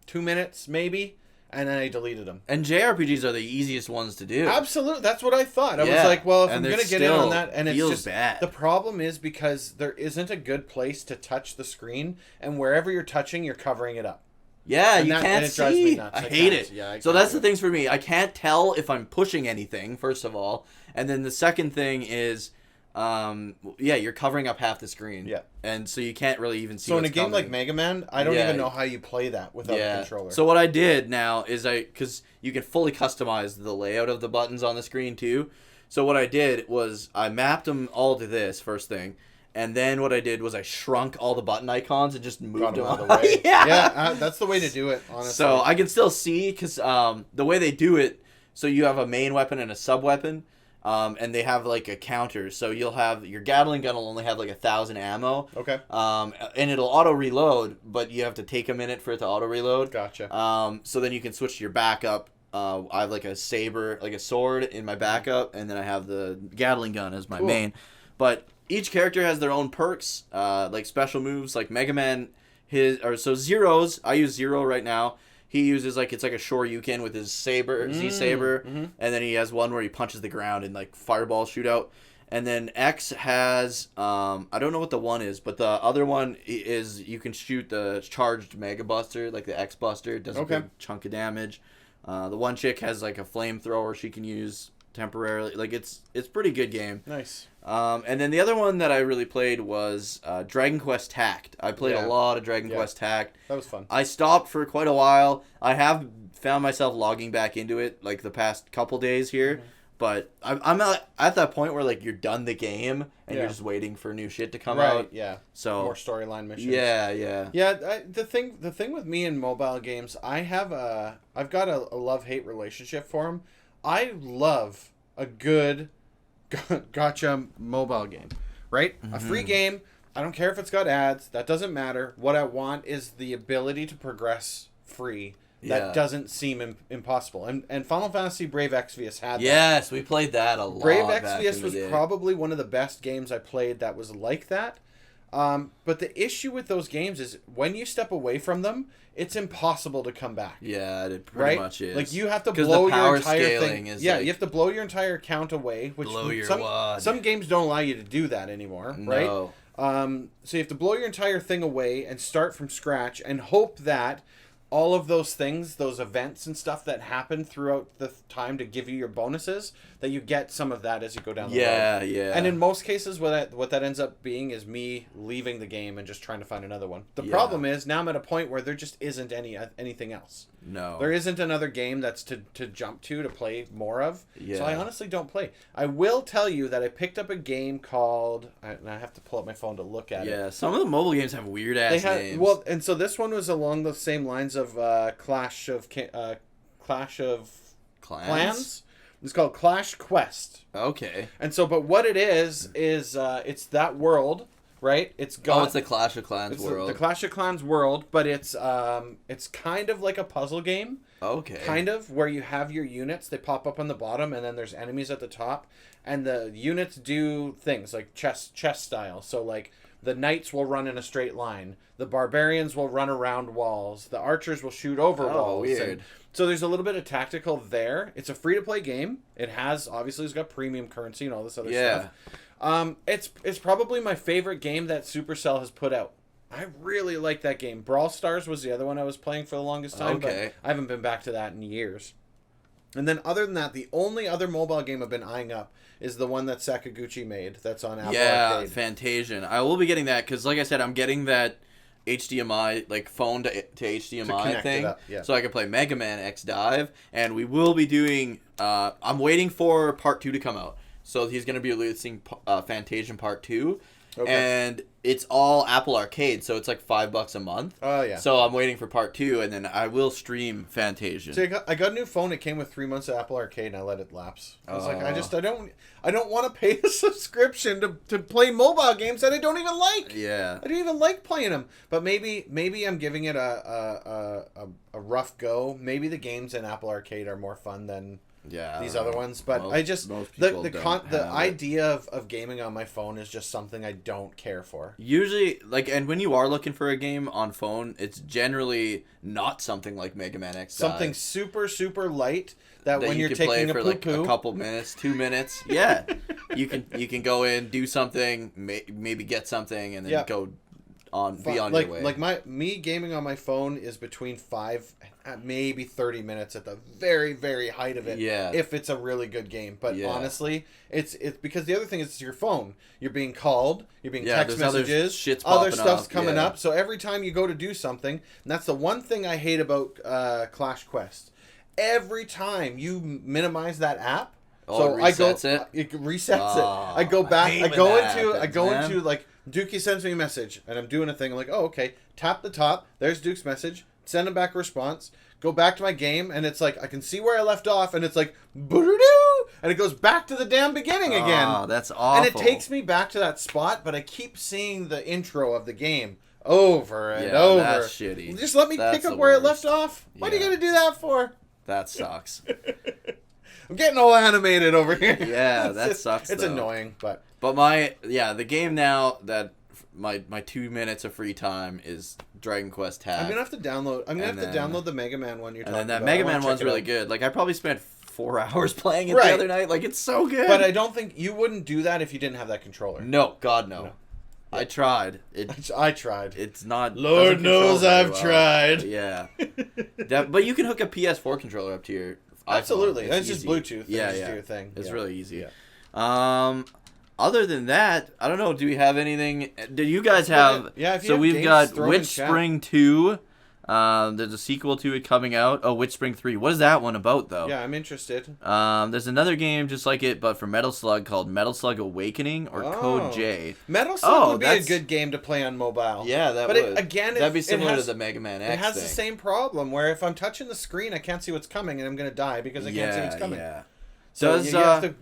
2 minutes, maybe. And then I deleted them. And JRPGs are the easiest ones to do. Absolutely, that's what I thought. I was Yeah, like, well, if and I'm they're gonna get in on still that, and it's feels just bad. the problem is because there isn't a good place to touch the screen, and wherever you're touching, you're covering it up. Yeah, And you that- can't and it drives me see. nuts. I I hate can't. it. Yeah, I so can't that's do the things for me. I can't tell if I'm pushing anything, first of all. And then the second thing is yeah, you're covering up half the screen. Yeah. And so you can't really even see So in a what's game coming. like Mega Man, I don't even know how you play that without a controller. So what I did now is because you can fully customize the layout of the buttons on the screen too. So what I did was I mapped them all to this first thing. And then what I did was I shrunk all the button icons and just moved them out of the way. Yeah, that's the way to do it, honestly. So I can still see, because the way they do it, so you have a main weapon and a sub-weapon, and they have like a counter. So you'll have, your Gatling gun will only have like 1,000 ammo. Okay. And it'll auto-reload, but you have to take a minute for it to auto-reload. Gotcha. So then you can switch to your backup. I have like a saber, like a sword in my backup, and then I have the Gatling gun as my main. But each character has their own perks, like special moves. Like Mega Man, Zero's, I use Zero right now. He uses it's like a Shoryuken with his saber, Z-Saber, and then he has one where he punches the ground and like fireball shootout. And then X has, I don't know what the one is, but the other one is you can shoot the charged Mega Buster, like the X Buster. It does a big chunk of damage. The one chick has like a flamethrower she can use temporarily. Like it's pretty good game. Nice. And then the other one that I really played was Dragon Quest Tact. I played a lot of Dragon Quest Tact. That was fun. I stopped for quite a while. I have found myself logging back into it like the past couple days here. But I'm at that point where like you're done the game and you're just waiting for new shit to come out. Yeah. So more storyline missions. Yeah. Yeah. The thing with me in mobile games, I've got a love-hate relationship for them. I love a good gotcha mobile game, right? A free game. I don't care if it's got ads. That doesn't matter. What I want is the ability to progress free. That doesn't seem impossible. And Final Fantasy Brave Exvius had that. Yes, we played that a lot. Brave Exvius was probably one of the best games I played that was like that. But the issue with those games is when you step away from them, it's impossible to come back. Yeah, it pretty much is. Like you have to blow your entire thing. Is you have to blow your entire account away. Which some games don't allow you to do that anymore, right? No. So you have to blow your entire thing away and start from scratch and hope that all of those things, those events and stuff that happen throughout the time to give you your bonuses, that you get some of that as you go down the road. Yeah. And in most cases, what that ends up being is me leaving the game and just trying to find another one. The problem is, now I'm at a point where there just isn't anything else. No. There isn't another game that's to jump to play more of. Yeah. So I honestly don't play. I will tell you that I picked up a game called... and I have to pull up my phone to look at it. Yeah, some of the mobile games have weird-ass names. Well, and so this one was along the same lines of Clash of Clans. It's called Clash Quest. Okay. And so, but what it is it's that world, right? It's the Clash of Clans world. The Clash of Clans world, but it's kind of like a puzzle game. Okay. Kind of, where you have your units, they pop up on the bottom, and then there's enemies at the top, and the units do things like chess style. So like the knights will run in a straight line, the barbarians will run around walls, the archers will shoot over walls. Weird. So there's a little bit of tactical there. It's a free-to-play game. It's got premium currency and all this other stuff. It's probably my favorite game that Supercell has put out. I really like that game. Brawl Stars was the other one I was playing for the longest time, but I haven't been back to that in years. And then other than that, the only other mobile game I've been eyeing up is the one that Sakaguchi made that's on Apple Arcade. Fantasian. I will be getting that because, like I said, I'm getting that HDMI, like phone to HDMI thing, so I can play Mega Man X Dive, and we will be doing. I'm waiting for Part 2 to come out, so he's going to be releasing Fantasian Part 2, and it's all Apple Arcade, so it's like $5 a month. Oh yeah. So I'm waiting for Part 2, and then I will stream Fantasian. So I got a new phone. It came with 3 months of Apple Arcade, and I let it lapse. I was like, I don't want to pay a subscription to play mobile games that I don't even like. Yeah. I don't even like playing them. But maybe I'm giving it a rough go. Maybe the games in Apple Arcade are more fun than these other ones. But the idea of gaming on my phone is just something I don't care for. Usually, and when you are looking for a game on phone, it's generally not something like Mega Man X. Something super, super light that when you're taking a poo-poo. A couple minutes, 2 minutes. Yeah. you can go in, do something, maybe get something, and then go be on your way. Like me gaming on my phone is between 5 and maybe 30 minutes at the very, very height of it. Yeah. If it's a really good game. But honestly, it's because the other thing is it's your phone. You're being called. You're being text messages. Other stuff's coming up. So every time you go to do something, and that's the one thing I hate about Clash Quest. Every time you minimize that app, it resets it resets it. I go back. I go into like Dukey sends me a message, and I'm doing a thing. I'm like, oh, okay. Tap the top. There's Duke's message. Send him back a response. Go back to my game, and it's like I can see where I left off, and it's like boo-doo-doo, and it goes back to the damn beginning again. Oh, that's awful. And it takes me back to that spot, but I keep seeing the intro of the game over and over. That's shitty. Just let me pick up where it left off. What are you gonna do that for? That sucks. I'm getting all animated over here. Yeah, that sucks. It's annoying, but the game now that my 2 minutes of free time is Dragon Quest Tag. I'm gonna have to download the Mega Man one you're talking about. And then that Mega Man one's really good. Like I probably spent 4 hours playing it the other night. Like it's so good. But I don't think you wouldn't do that if you didn't have that controller. No, God no. I tried. I tried. It's not. Lord knows I've tried. Yeah. But you can hook a PS4 controller up to your iPhone. Absolutely. That's just Bluetooth. Yeah, just do your thing. It's really eeasy. Yeah. Other than that, I don't know. Do we have anything? Do you guys have? Yeah. If you so have we've games, got throw Witch Spring 2. There's a sequel to it coming out. Oh, Witch Spring 3. What is that one about, though? Yeah, I'm interested. There's another game just like it, but for Metal Slug called Metal Slug Awakening or Code J. Metal Slug would be a good game to play on mobile. Yeah, that would. That'd be similar to the Mega Man X. It has the same problem where if I'm touching the screen, I can't see what's coming, and I'm going to die because I can't see what's coming. Yeah. So you have to,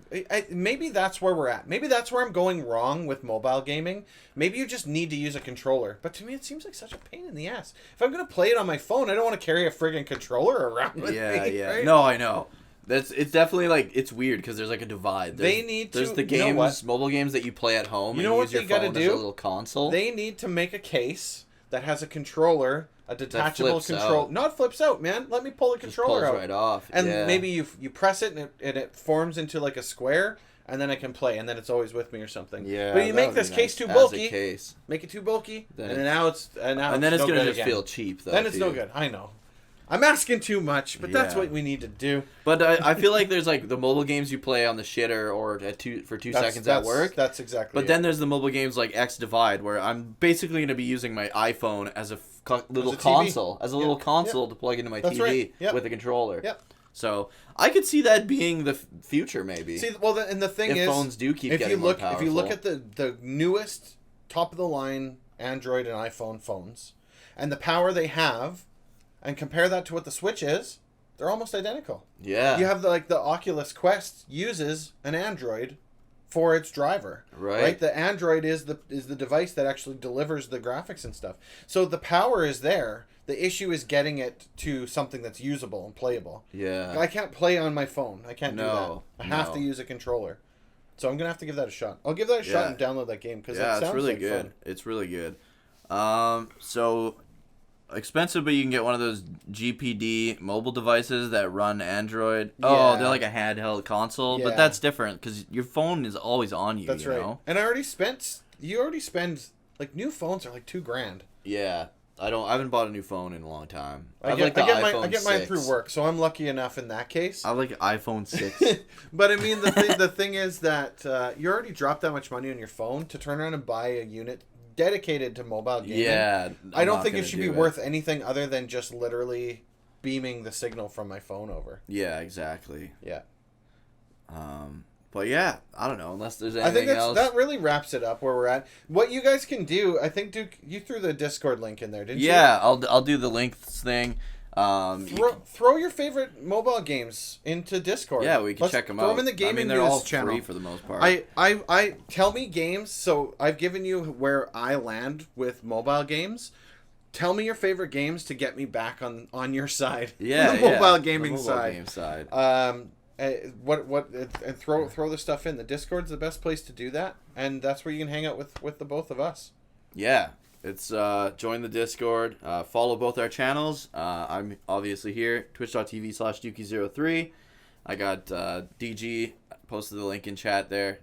maybe that's where we're at. Maybe that's where I'm going wrong with mobile gaming. Maybe you just need to use a controller. But to me, it seems like such a pain in the ass. If I'm going to play it on my phone, I don't want to carry a friggin' controller around with me. Yeah. Right? No, I know. It's definitely like it's weird because there's like a divide. There's the games, mobile games that you play at home. You know what they got to do? As a little console. They need to make a case that has a controller. A detachable control, not flips out, man. Let me pull the controller out, right off, and maybe you press it and it forms into like a square, and then I can play, and then it's always with me or something. Yeah, but you make this case too bulky. Make it too bulky, and now it's gonna just feel cheap. Though, then it's no good. I know. I'm asking too much, but that's what we need to do. But I feel like there's like the mobile games you play on the shitter or for 2 seconds at work. That's exactly. But then there's the mobile games like X Divide, where I'm basically going to be using my iPhone as a little console, to plug into my TV with a controller. Yep. So I could see that being the future, maybe. See, well, and the thing is, phones do keep getting more powerful. If you look at the newest top of the line Android and iPhone phones, and the power they have. And compare that to what the Switch is, they're almost identical. Yeah. You have the Oculus Quest uses an Android for its driver. Right? The Android is the device that actually delivers the graphics and stuff. So the power is there. The issue is getting it to something that's usable and playable. Yeah. I can't play on my phone. I can't do that. I have to use a controller. So I'm going to have to give that a shot. I'll give that a shot and download that game because it sounds really like good. Fun. It's really good. So expensive, but you can get one of those GPD mobile devices that run Android. Yeah. Oh, they're like a handheld console, but that's different because your phone is always on you. That's right. Know? And you already spend like new phones are like $2,000. Yeah, I haven't bought a new phone in a long time. I get mine through work, so I'm lucky enough in that case. I like iPhone 6. But I mean, the thing is that you already dropped that much money on your phone to turn around and buy a unit dedicated to mobile gaming. Yeah, I don't think it should be worth anything other than just literally beaming the signal from my phone over. Yeah, exactly. Yeah. But yeah, I don't know unless there's anything else. That really wraps it up where we're at. What you guys can do, I think, Duke, you threw the Discord link in there, didn't you? Yeah, I'll do the links thing. Throw your favorite mobile games into Discord. Yeah, we can check them out. Throw them in the gaming they're news all channel. free for the most part. I tell me games. So I've given you where I land with mobile games. Tell me your favorite games to get me back on your side. Yeah, the mobile gaming side. Game side. And throw the stuff in. The Discord's the best place to do that, and that's where you can hang out with the both of us. Yeah. It's join the Discord, follow both our channels. I'm obviously here, twitch.tv/Dukey03. I got DG, posted the link in chat there,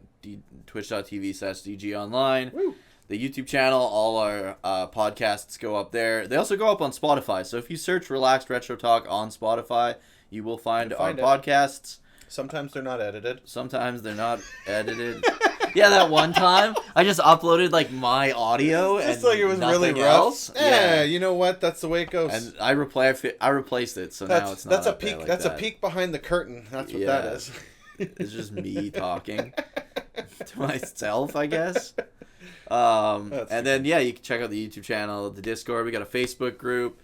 twitch.tv/DGonline. the YouTube channel. All our podcasts go up there. They also go up on Spotify. So if you search Relaxed Retro Talk on Spotify, you will find our podcasts. Sometimes they're not edited. Sometimes they're not edited. Yeah, that one time I just uploaded like my audio just and like it was nothing really rough. else. Yeah, you know what? That's the way it goes. And I replaced it, so now it's not. That's a up there peek. Like that's that. a peek behind the curtain. That's what that is. It's just me talking to myself, I guess. And then you can check out the YouTube channel, the Discord. We got a Facebook group.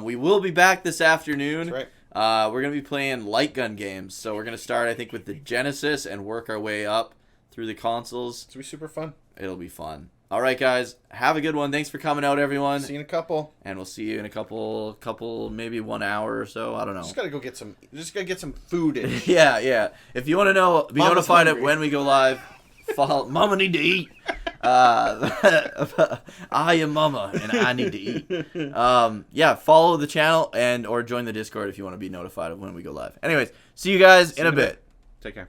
We will be back this afternoon. That's right. We're gonna be playing light gun games. So we're gonna start, I think, with the Genesis and work our way up through the consoles. It's gonna be super fun. It'll be fun. All right, guys. Have a good one. Thanks for coming out, everyone. See you in a couple. And we'll see you in a couple, maybe 1 hour or so. I don't know. Just gotta go get some. Just gotta get some food in. Yeah. If you want to know, be Mama's notified of hungry. when we go live. Follow. Mama need to eat. I am Mama, and I need to eat. Follow the channel or join the Discord if you want to be notified of when we go live. Anyways, see you guys in a bit. Take care.